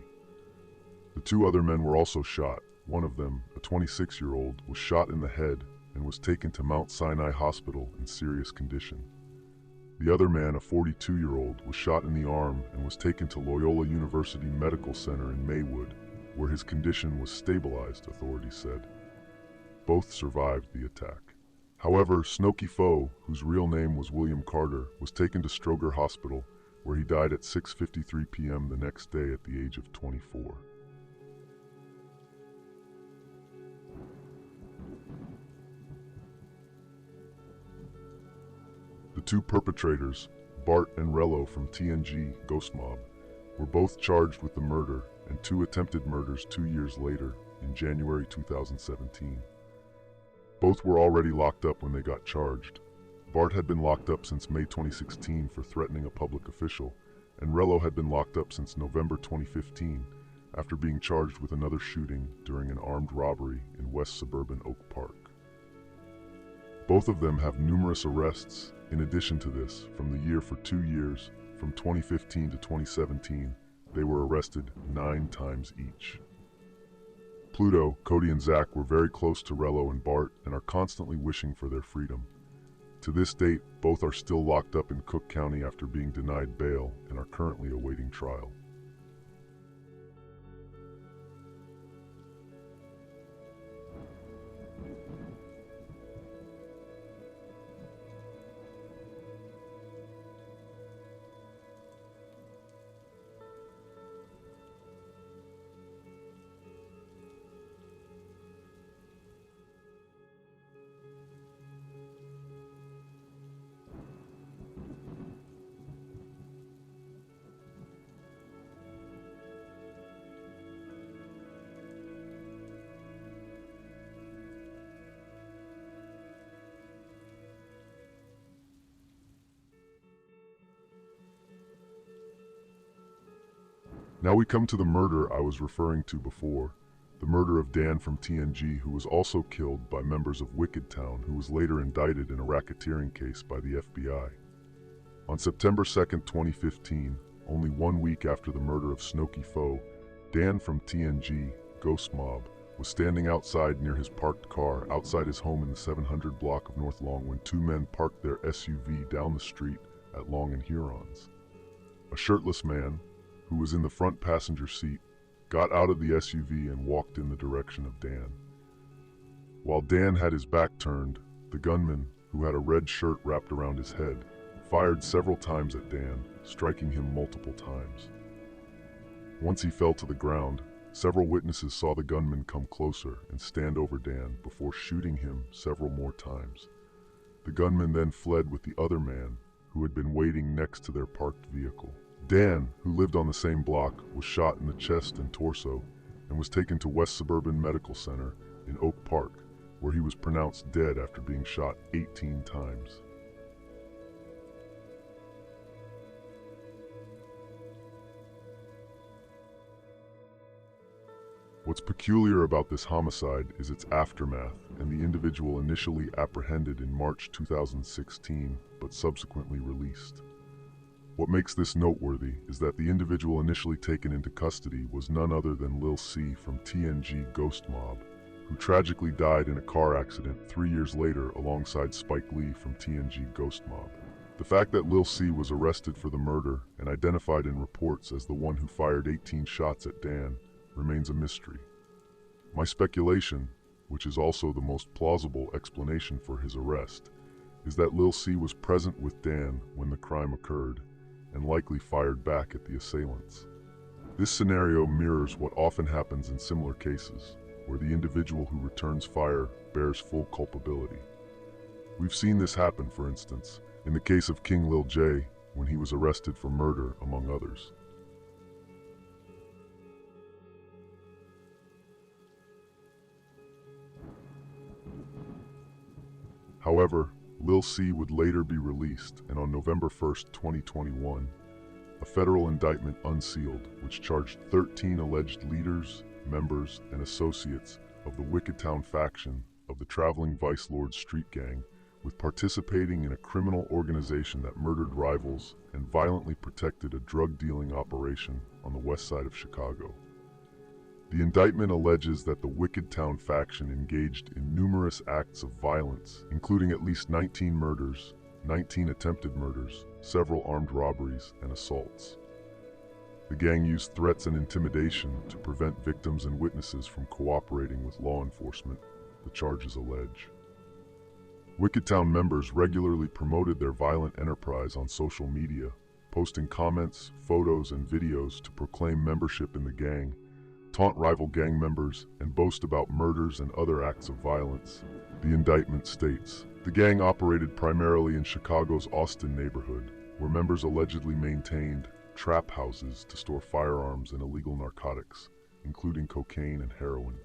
The two other men were also shot. One of them, a 26-year-old, was shot in the head and was taken to Mount Sinai Hospital in serious condition. The other man, a 42-year-old, was shot in the arm and was taken to Loyola University Medical Center in Maywood, where his condition was stabilized, authorities said. Both survived the attack. However, Snooky Foe, whose real name was William Carter, was taken to Stroger Hospital, where he died at 6:53 p.m. the next day at the age of 24. The two perpetrators, Bart and Rello from TNG GhostMobb, were both charged with the murder and two attempted murders 2 years later, in January 2017. Both were already locked up when they got charged. Bart had been locked up since May 2016 for threatening a public official, and Rello had been locked up since November 2015 after being charged with another shooting during an armed robbery in West Suburban Oak Park. Both of them have numerous arrests. In addition to this, from the year for 2 years, from 2015 to 2017, they were arrested 9 times each. Pluto, Cody, and Zach were very close to Rello and Bart and are constantly wishing for their freedom. To this date, both are still locked up in Cook County after being denied bail and are currently awaiting trial. Now we come to the murder I was referring to before, the murder of Dan from TNG, who was also killed by members of Wicked Town, who was later indicted in a racketeering case by the FBI. On September 2nd, 2015, only 1 week after the murder of Snooky Foe, Dan from TNG, GhostMobb, was standing outside near his parked car outside his home in the 700 block of North Long when 2 men parked their SUV down the street at Long and Huron's. A shirtless man, who was in the front passenger seat, got out of the SUV and walked in the direction of Dan. While Dan had his back turned, the gunman, who had a red shirt wrapped around his head, fired several times at Dan, striking him multiple times. Once he fell to the ground, several witnesses saw the gunman come closer and stand over Dan before shooting him several more times. The gunman then fled with the other man, who had been waiting next to their parked vehicle. Dan, who lived on the same block, was shot in the chest and torso and was taken to West Suburban Medical Center in Oak Park, where he was pronounced dead after being shot 18 times. What's peculiar about this homicide is its aftermath and the individual initially apprehended in March 2016 but subsequently released. What makes this noteworthy is that the individual initially taken into custody was none other than Lil C from TNG GhostMobb, who tragically died in a car accident 3 years later alongside Spike Lee from TNG GhostMobb. The fact that Lil C was arrested for the murder and identified in reports as the one who fired 18 shots at Dan remains a mystery. My speculation, which is also the most plausible explanation for his arrest, is that Lil C was present with Dan when the crime occurred and likely fired back at the assailants. This scenario mirrors what often happens in similar cases, where the individual who returns fire bears full culpability. We've seen this happen, for instance, in the case of King Lil J when he was arrested for murder, among others. However, Lil C would later be released, and on November 1st, 2021, a federal indictment unsealed which charged 13 alleged leaders, members, and associates of the Wicked Town faction of the traveling Vice Lord street gang with participating in a criminal organization that murdered rivals and violently protected a drug-dealing operation on the west side of Chicago. The indictment alleges that the Wicked Town faction engaged in numerous acts of violence, including at least 19 murders, 19 attempted murders, several armed robberies, and assaults. The gang used threats and intimidation to prevent victims and witnesses from cooperating with law enforcement, the charges allege. Wicked Town members regularly promoted their violent enterprise on social media, posting comments, photos, and videos to proclaim membership in the gang, taunt rival gang members, and boast about murders and other acts of violence. The indictment states, the gang operated primarily in Chicago's Austin neighborhood, where members allegedly maintained trap houses to store firearms and illegal narcotics, including cocaine and heroin.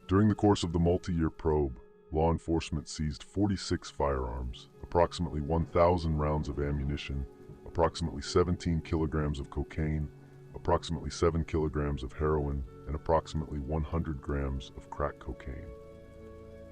During the course of the multi-year probe, law enforcement seized 46 firearms, approximately 1,000 rounds of ammunition, approximately 17 kilograms of cocaine, approximately 7 kilograms of heroin, and approximately 100 grams of crack cocaine.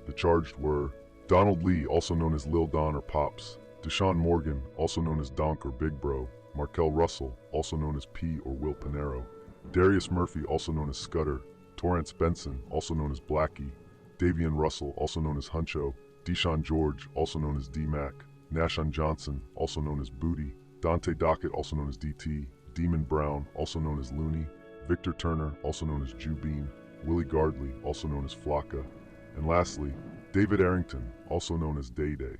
The charged were Donald Lee, also known as Lil Don or Pops, Deshaun Morgan, also known as Donk or Big Bro, Markel Russell, also known as P or Will Pinero, Darius Murphy, also known as Scudder, Torrance Benson, also known as Blackie, Davian Russell, also known as Huncho, Deshaun George, also known as D-Mac, Nashon Johnson, also known as Booty, Dante Dockett, also known as DT, Demon Brown, also known as Looney, Victor Turner, also known as Jubeen, Willie Gardley, also known as Flocka, and lastly, David Arrington, also known as Day Day.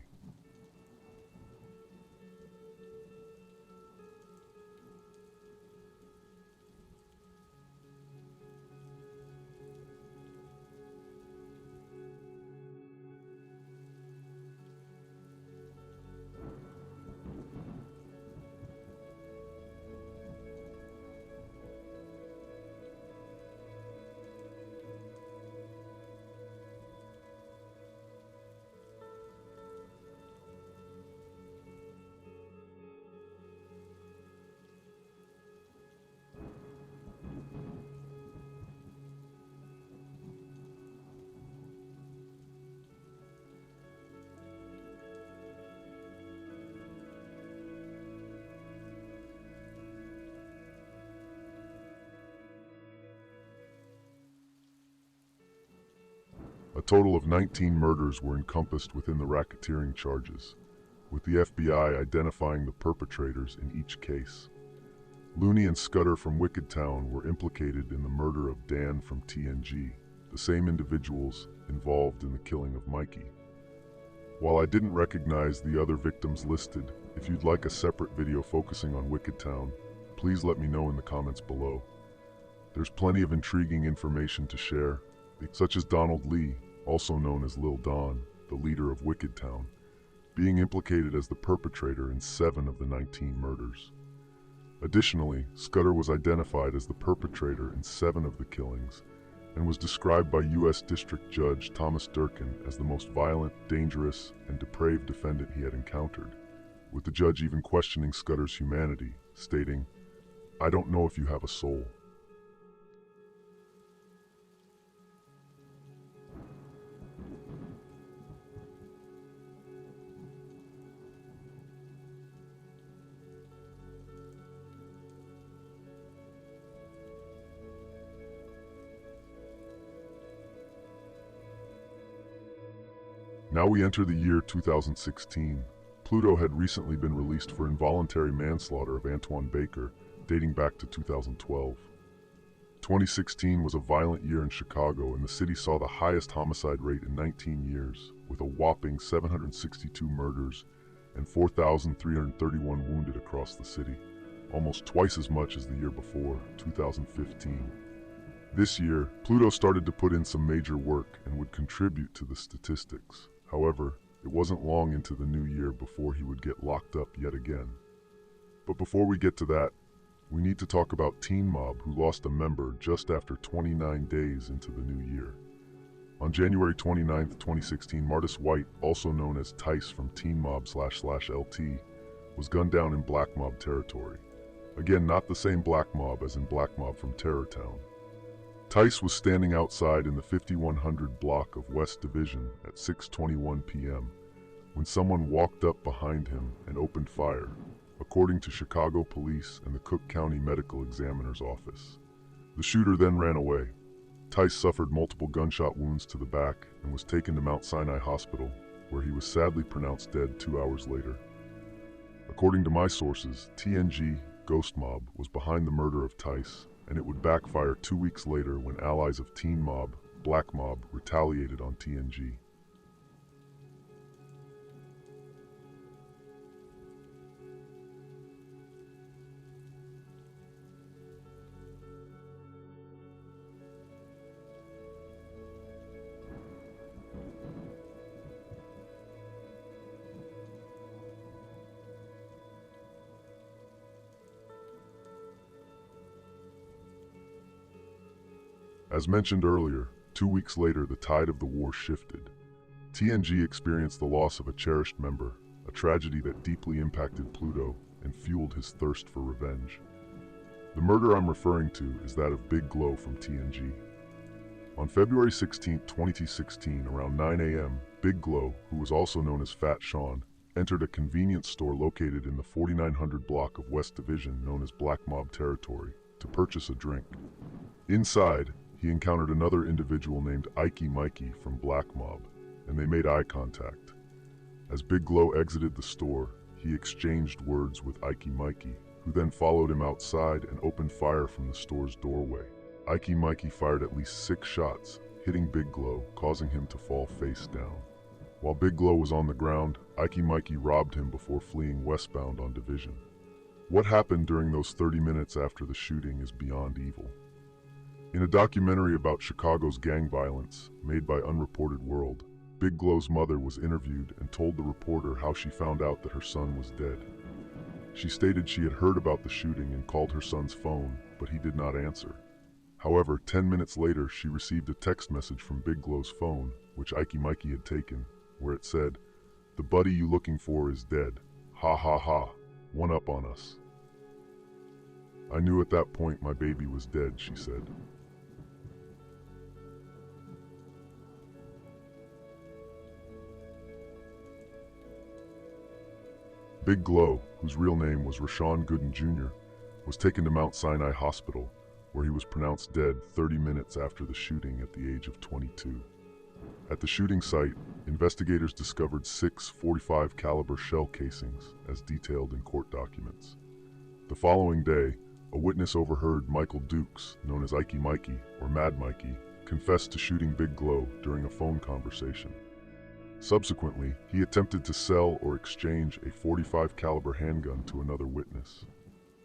A total of 19 murders were encompassed within the racketeering charges, with the FBI identifying the perpetrators in each case. Looney and Scudder from Wicked Town were implicated in the murder of Dan from TNG, the same individuals involved in the killing of Mikey. While I didn't recognize the other victims listed, if you'd like a separate video focusing on Wicked Town, please let me know in the comments below. There's plenty of intriguing information to share, such as Donald Lee, also known as Lil Don, the leader of Wicked Town, being implicated as the perpetrator in 7 of the 19 murders. Additionally, Scudder was identified as the perpetrator in 7 of the killings and was described by U.S. District Judge Thomas Durkin as the most violent, dangerous, and depraved defendant he had encountered, with the judge even questioning Scudder's humanity, stating, "I don't know if you have a soul." Now we enter the year 2016. Pluto had recently been released for involuntary manslaughter of Antoine Baker, dating back to 2012. 2016 was a violent year in Chicago, and the city saw the highest homicide rate in 19 years, with a whopping 762 murders and 4,331 wounded across the city, almost twice as much as the year before, 2015. This year, Pluto started to put in some major work and would contribute to the statistics. However, it wasn't long into the new year before he would get locked up yet again. But before we get to that, we need to talk about TNMobb, who lost a member just after 29 days into the new year. On January 29, 2016, Martis White, also known as Tice from TNMobb/LT, was gunned down in Black Mob territory. Again, not the same Black Mob as in Black Mob from Terror Town. Tice was standing outside in the 5100 block of West Division at 6:21 p.m. when someone walked up behind him and opened fire, according to Chicago police and the Cook County Medical Examiner's office. The shooter then ran away. Tice suffered multiple gunshot wounds to the back and was taken to Mount Sinai Hospital, where he was sadly pronounced dead 2 hours later. According to my sources, TNG, GhostMobb, was behind the murder of Tice, and it would backfire 2 weeks later when allies of TNMobb, Black Mob, retaliated on TNG. As mentioned earlier, 2 weeks later the tide of the war shifted. TNG experienced the loss of a cherished member, a tragedy that deeply impacted Pluto and fueled his thirst for revenge. The murder I'm referring to is that of Big Glow from TNG. On February 16, 2016, around 9 a.m., Big Glow, who was also known as Fat Sean, entered a convenience store located in the 4900 block of West Division known as Black Mob territory to purchase a drink. Inside, he encountered another individual named Ike Mikey from Black Mob, and they made eye contact. As Big Glow exited the store, he exchanged words with Ike Mikey, who then followed him outside and opened fire from the store's doorway. Ike Mikey fired at least 6 shots, hitting Big Glow, causing him to fall face down. While Big Glow was on the ground, Ike Mikey robbed him before fleeing westbound on Division. What happened during those 30 minutes after the shooting is beyond evil. In a documentary about Chicago's gang violence, made by Unreported World, Big Glow's mother was interviewed and told the reporter how she found out that her son was dead. She stated she had heard about the shooting and called her son's phone, but he did not answer. However, 10 minutes later, she received a text message from Big Glow's phone, which Ike Mikey had taken, where it said, "The buddy you looking for is dead. Ha ha ha. One up on us." "I knew at that point my baby was dead," she said. Big Glow, whose real name was Rashawn Gooden Jr., was taken to Mount Sinai Hospital, where he was pronounced dead 30 minutes after the shooting at the age of 22. At the shooting site, investigators discovered 6 .45 caliber shell casings, as detailed in court documents. The following day, a witness overheard Michael Dukes, known as Ike Mikey, or Mad Mikey, confess to shooting Big Glow during a phone conversation. Subsequently, he attempted to sell or exchange a .45 caliber handgun to another witness.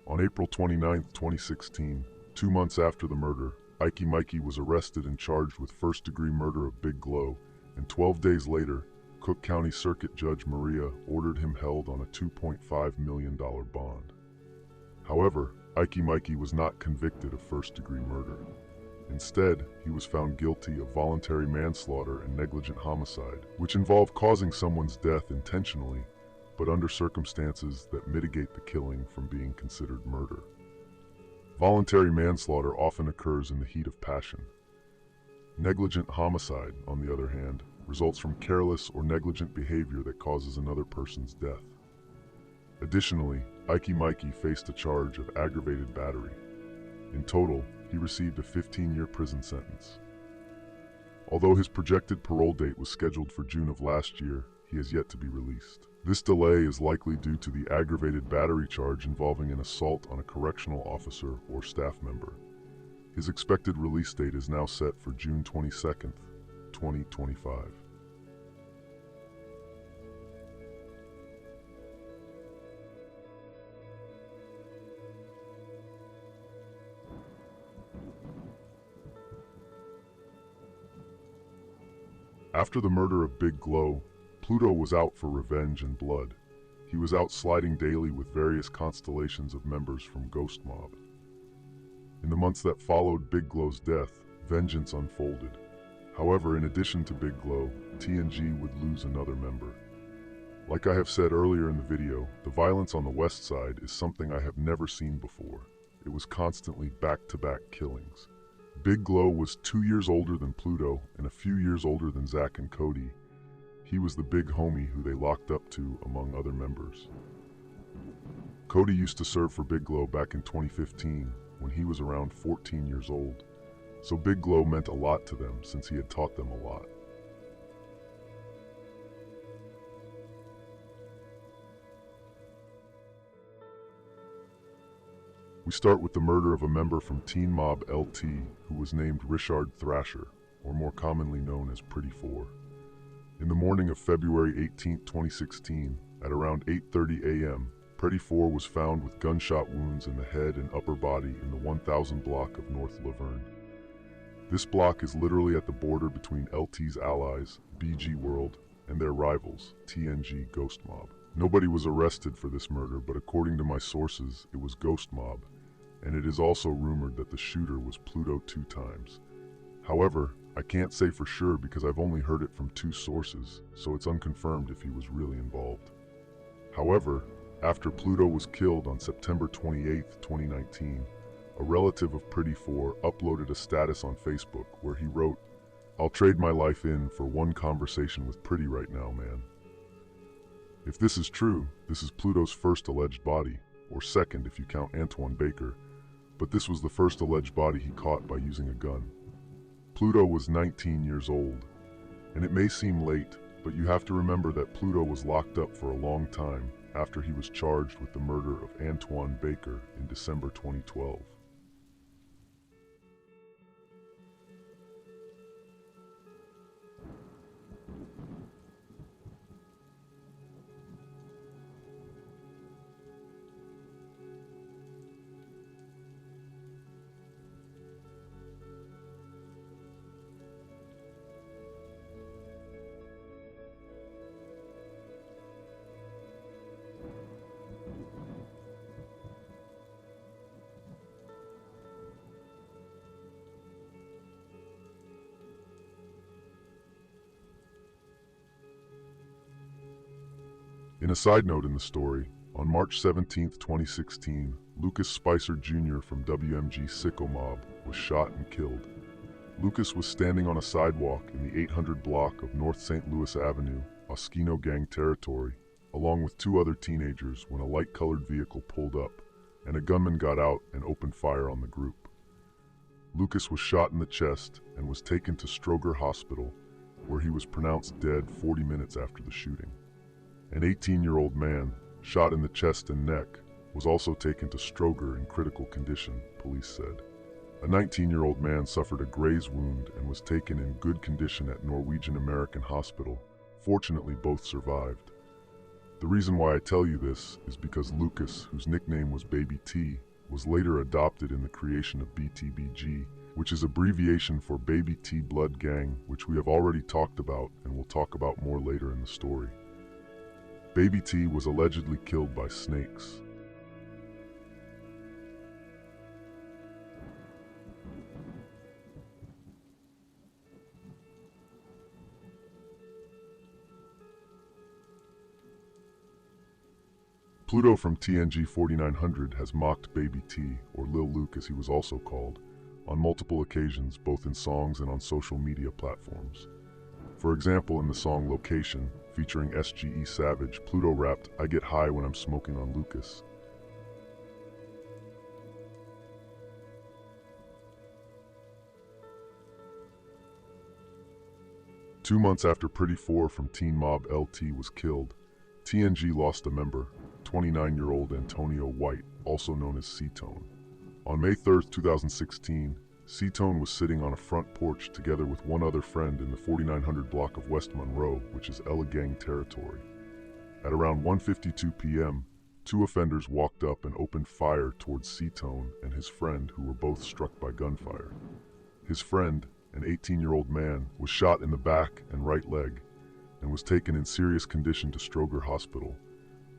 On April 29, 2016, 2 months after the murder, Ike Mikey was arrested and charged with first-degree murder of Big Glow, and 12 days later, Cook County Circuit Judge Maria ordered him held on a $2.5 million bond. However, Ike Mikey was not convicted of first-degree murder. Instead, he was found guilty of voluntary manslaughter and negligent homicide, which involve causing someone's death intentionally, but under circumstances that mitigate the killing from being considered murder. Voluntary manslaughter often occurs in the heat of passion. Negligent homicide, on the other hand, results from careless or negligent behavior that causes another person's death. Additionally, Ike Mikey faced a charge of aggravated battery. In total, he received a 15-year prison sentence. Although his projected parole date was scheduled for June of last year, he has yet to be released. This delay is likely due to the aggravated battery charge involving an assault on a correctional officer or staff member. His expected release date is now set for June 22, 2025. After the murder of Big Glow, Pluto was out for revenge and blood. He was out sliding daily with various constellations of members from GhostMobb. In the months that followed Big Glow's death, vengeance unfolded. However, in addition to Big Glow, TNG would lose another member. Like I have said earlier in the video, the violence on the west side is something I have never seen before. It was constantly back-to-back killings. Big Glow was 2 years older than Pluto and a few years older than Zach and Cody. He was the big homie who they locked up to, among other members. Cody used to serve for Big Glow back in 2015 when he was around 14 years old, so Big Glow meant a lot to them since he had taught them a lot. We start with the murder of a member from Teen Mob LT who was named Richard Thrasher, or more commonly known as Pretty Four. In the morning of February 18, 2016, at around 8:30 a.m., Pretty Four was found with gunshot wounds in the head and upper body in the 1000 block of North Laverne. This block is literally at the border between LT's allies, BG World, and their rivals, TNG GhostMobb. Nobody was arrested for this murder, but according to my sources, it was GhostMobb, and it is also rumored that the shooter was Pluto2x. However, I can't say for sure because I've only heard it from 2 sources, so it's unconfirmed if he was really involved. However, after Pluto was killed on September 28, 2019, a relative of Pretty 4 uploaded a status on Facebook where he wrote, "I'll trade my life in for one conversation with Pretty right now, man." If this is true, this is Pluto's first alleged body, or second if you count Antoine Baker, but this was the first alleged body he caught by using a gun. Pluto was 19 years old, and it may seem late, but you have to remember that Pluto was locked up for a long time after he was charged with the murder of Antoine Baker in December 2012. In a side note in the story, on March 17, 2016, Lucas Spicer Jr. from WMG Sicko Mob was shot and killed. Lucas was standing on a sidewalk in the 800 block of North St. Louis Avenue, Oskino gang territory, along with 2 other teenagers when a light-colored vehicle pulled up, and a gunman got out and opened fire on the group. Lucas was shot in the chest and was taken to Stroger Hospital, where he was pronounced dead 40 minutes after the shooting. An 18-year-old man, shot in the chest and neck, was also taken to Stroger in critical condition, police said. A 19-year-old man suffered a graze wound and was taken in good condition at Norwegian American Hospital. Fortunately, both survived. The reason why I tell you this is because Lucas, whose nickname was Baby T, was later adopted in the creation of BTBG, which is abbreviation for Baby T Blood Gang, which we have already talked about and will talk about more later in the story. Baby T was allegedly killed by snakes. Pluto from TNG 4900 has mocked Baby T, or Lil Luke as he was also called, on multiple occasions both in songs and on social media platforms. For example, in the song Location, featuring SGE Savage, Pluto rapped, "I get high when I'm smoking on Lucas." Two months after Pretty 4 from Teen Mob LT was killed, TNG lost a member, 29-year-old Antonio White, also known as C-Tone. On May 3, 2016, C-Tone was sitting on a front porch together with one other friend in the 4900 block of West Monroe, which is Ella Gang territory. At around 1:52 p.m., 2 offenders walked up and opened fire towards C-Tone and his friend, who were both struck by gunfire. His friend, an 18-year-old man, was shot in the back and right leg and was taken in serious condition to Stroger Hospital,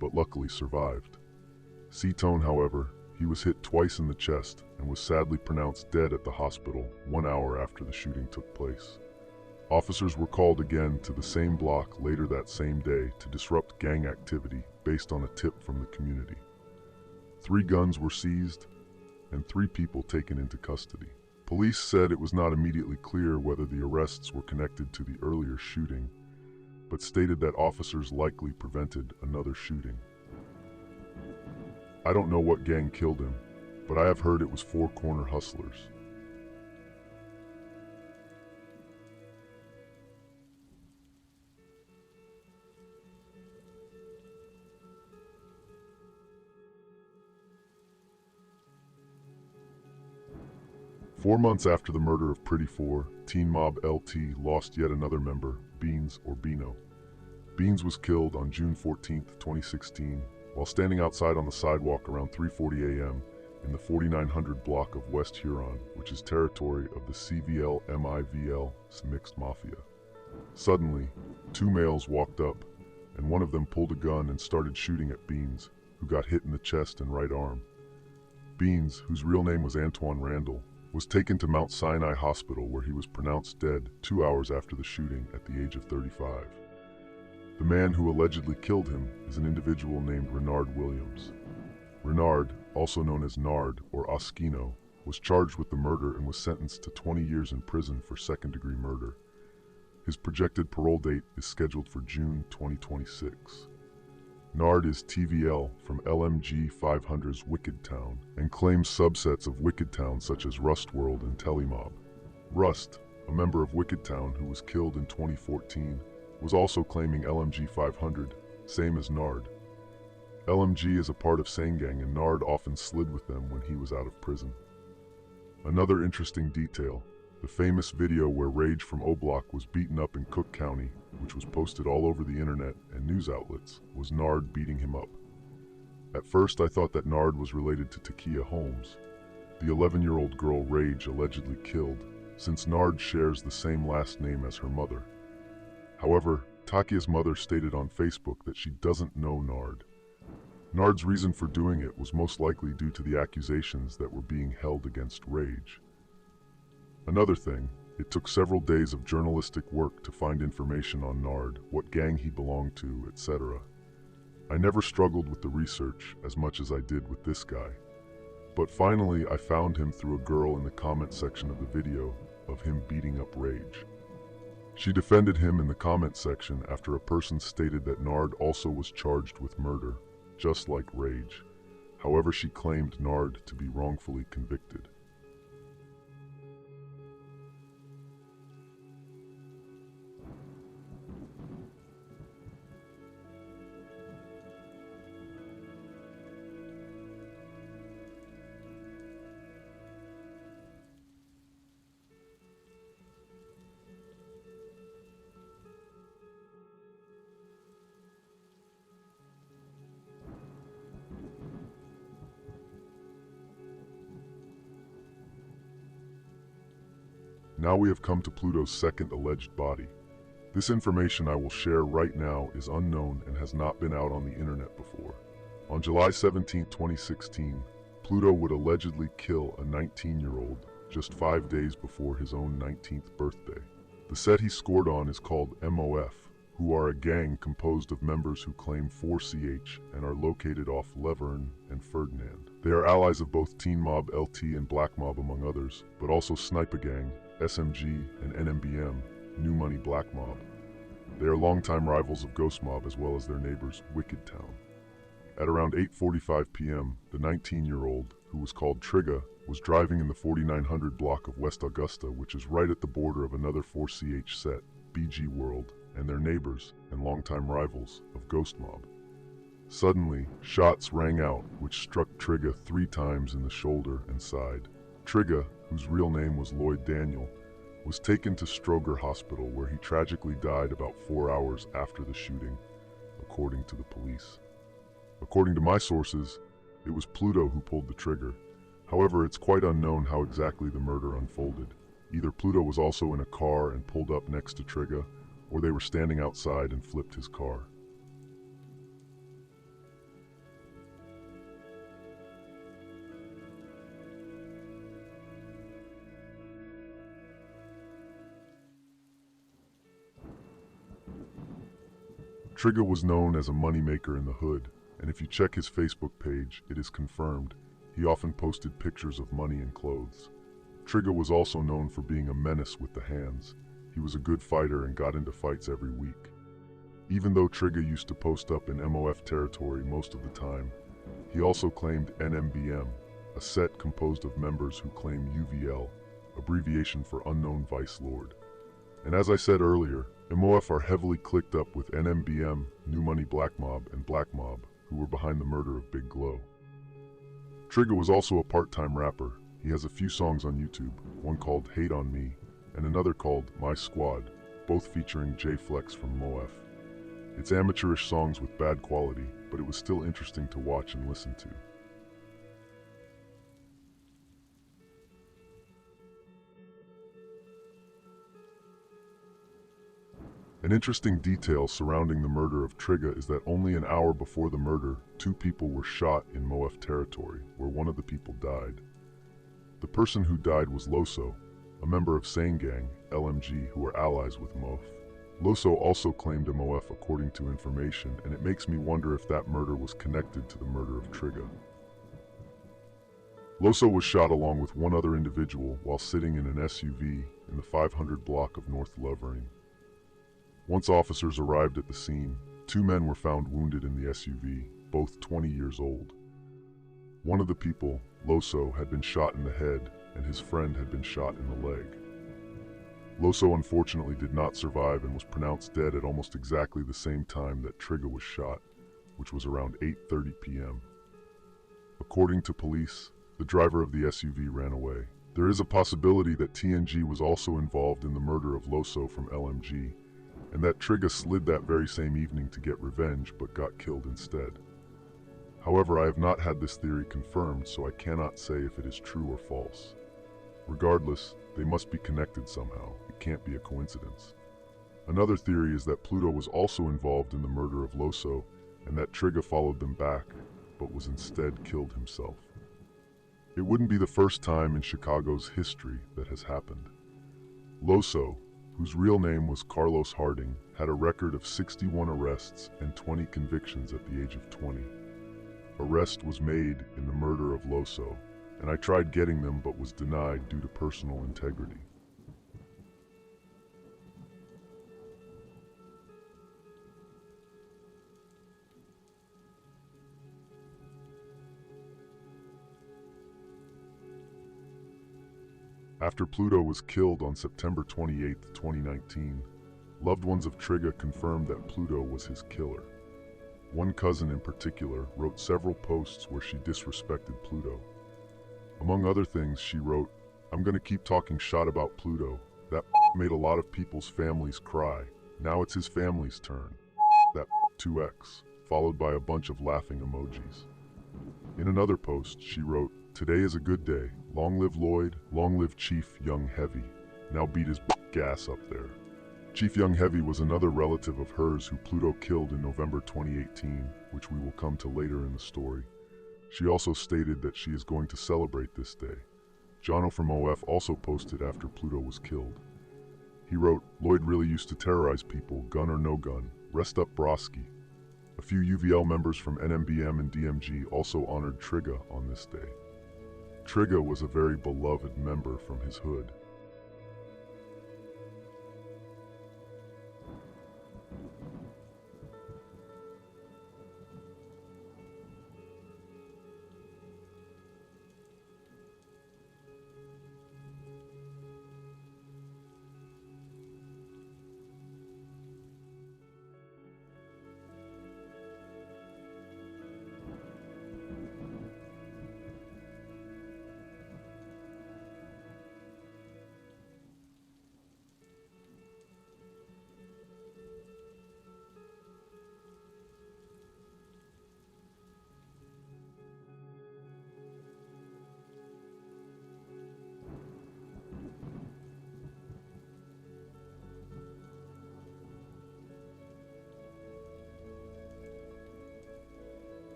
but luckily survived. C-Tone, however, he was hit twice in the chest and was sadly pronounced dead at the hospital 1 hour after the shooting took place. Officers were called again to the same block later that same day to disrupt gang activity based on a tip from the community. 3 guns were seized and 3 people taken into custody. Police said it was not immediately clear whether the arrests were connected to the earlier shooting, but stated that officers likely prevented another shooting. I don't know what gang killed him, but I have heard it was 4 corner hustlers. Four months after the murder of Pretty 4, Teen Mob LT lost yet another member, Beans or Bino. Beans was killed on June 14, 2016, while standing outside on the sidewalk around 3:40 a.m. in the 4900 block of West Huron, which is territory of the CVL-MIVL mixed mafia. Suddenly, 2 males walked up, and one of them pulled a gun and started shooting at Beans, who got hit in the chest and right arm. Beans, whose real name was Antoine Randall, was taken to Mount Sinai Hospital where he was pronounced dead 2 hours after the shooting at the age of 35. The man who allegedly killed him is an individual named Renard Williams. Renard, also known as Nard or Oskino, was charged with the murder and was sentenced to 20 years in prison for second-degree murder. His projected parole date is scheduled for June 2026. Nard is TVL from LMG 500's Wicked Town and claims subsets of Wicked Town such as Rust World and TeleMob. Rust, a member of Wicked Town who was killed in 2014, was also claiming LMG 500, same as Nard. LMG is a part of Sangang and Nard often slid with them when he was out of prison. Another interesting detail, the famous video where Rage from O-Block was beaten up in Cook County, which was posted all over the internet and news outlets, was Nard beating him up. At first I thought that Nard was related to Takia Holmes, the 11-year-old girl Rage allegedly killed, since Nard shares the same last name as her mother. However, Takia's mother stated on Facebook that she doesn't know Nard. Nard's reason for doing it was most likely due to the accusations that were being held against Rage. Another thing, it took several days of journalistic work to find information on Nard, what gang he belonged to, etc. I never struggled with the research as much as I did with this guy. But finally I found him through a girl in the comment section of the video of him beating up Rage. She defended him in the comment section after a person stated that Nard also was charged with murder, just like Rage. However, she claimed Nard to be wrongfully convicted. Now we have come to Pluto's second alleged body. This information I will share right now is unknown and has not been out on the internet before. On July 17, 2016, Pluto would allegedly kill a 19-year-old just 5 days before his own 19th birthday. The set he scored on is called MOF, who are a gang composed of members who claim 4CH and are located off Leverne and Ferdinand. They are allies of both Teen Mob, LT, and Black Mob among others, but also Sniper Gang, SMG, and NMBM, New Money Black Mob. They are longtime rivals of GhostMobb as well as their neighbors, Wicked Town. At around 8:45 p.m., the 19-year-old, who was called Trigga, was driving in the 4900 block of West Augusta, which is right at the border of another 4CH set, BG World, and their neighbors and longtime rivals of GhostMobb. Suddenly, shots rang out, which struck Trigga 3 times in the shoulder and side. Trigga, whose real name was Lloyd Daniel, was taken to Stroger Hospital where he tragically died about 4 hours after the shooting, according to the police. According to my sources, it was Pluto who pulled the trigger. However, it's quite unknown how exactly the murder unfolded. Either Pluto was also in a car and pulled up next to Trigga, or they were standing outside and flipped his car. Trigga was known as a moneymaker in the hood, and if you check his Facebook page, it is confirmed. He often posted pictures of money and clothes. Trigga was also known for being a menace with the hands. He was a good fighter and got into fights every week. Even though Trigga used to post up in MOF territory most of the time, he also claimed NMBM, a set composed of members who claim UVL, abbreviation for Unknown Vice Lord. And as I said earlier, MOF are heavily clicked up with NMBM, New Money Black Mob, and Black Mob, who were behind the murder of Big Glow. Trigga was also a part-time rapper. He has a few songs on YouTube, one called Hate on Me, and another called My Squad, both featuring J Flex from MOF. It's amateurish songs with bad quality, but it was still interesting to watch and listen to. An interesting detail surrounding the murder of Trigga is that only an hour before the murder, 2 people were shot in MOF territory, where one of the people died. The person who died was Loso, a member of Sane Gang, LMG, who were allies with MOF. Loso also claimed a MOF according to information, and it makes me wonder if that murder was connected to the murder of Trigga. Loso was shot along with one other individual while sitting in an SUV in the 500 block of North Levering. Once officers arrived at the scene, 2 men were found wounded in the SUV, both 20 years old. One of the people, Loso, had been shot in the head, and his friend had been shot in the leg. Loso unfortunately did not survive and was pronounced dead at almost exactly the same time that Trigga was shot, which was around 8:30 p.m. According to police, the driver of the SUV ran away. There is a possibility that TNG was also involved in the murder of Loso from LMG, and that Trigga slid that very same evening to get revenge but got killed instead. However, I have not had this theory confirmed, so I cannot say if it is true or false. Regardless, they must be connected somehow. It can't be a coincidence. Another theory is that Pluto was also involved in the murder of Loso, and that Trigga followed them back, but was instead killed himself. It wouldn't be the first time in Chicago's history that has happened. Loso, whose real name was Carlos Harding, had a record of 61 arrests and 20 convictions at the age of 20. Arrest was made in the murder of Loso, and I tried getting them but was denied due to personal integrity. After Pluto was killed on September 28, 2019, loved ones of Trigga confirmed that Pluto was his killer. One cousin in particular wrote several posts where she disrespected Pluto. Among other things, she wrote, "I'm gonna keep talking shot about Pluto. That made a lot of people's families cry. Now it's his family's turn. That 2x," followed by a bunch of laughing emojis. In another post, she wrote, "Today is a good day. Long live Lloyd, long live Chief Young Heavy. Now beat his gas up there." Chief Young Heavy was another relative of hers who Pluto killed in November 2018, which we will come to later in the story. She also stated that she is going to celebrate this day. Jono from OF also posted after Pluto was killed. He wrote, "Lloyd really used to terrorize people, gun or no gun. Rest up Broski." A few UVL members from NMBM and DMG also honored Trigga on this day. Trigga was a very beloved member from his hood.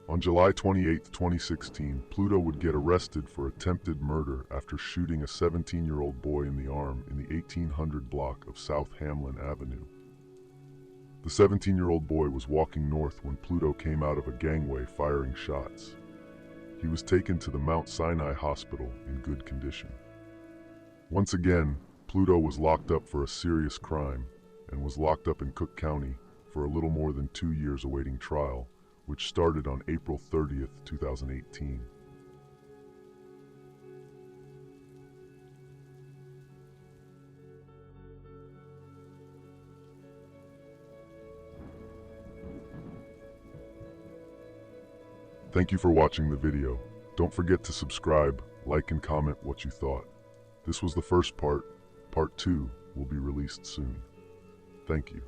On July 28, 2016, Pluto would get arrested for attempted murder after shooting a 17-year-old boy in the arm in the 1800 block of South Hamlin Avenue. The 17-year-old boy was walking north when Pluto came out of a gangway firing shots. He was taken to the Mount Sinai Hospital in good condition. Once again, Pluto was locked up for a serious crime and was locked up in Cook County for a little more than 2 years awaiting trial, which started on April 30th, 2018. Thank you for watching the video. Don't forget to subscribe, like, and comment what you thought. This was the first part. Part 2 will be released soon. Thank you.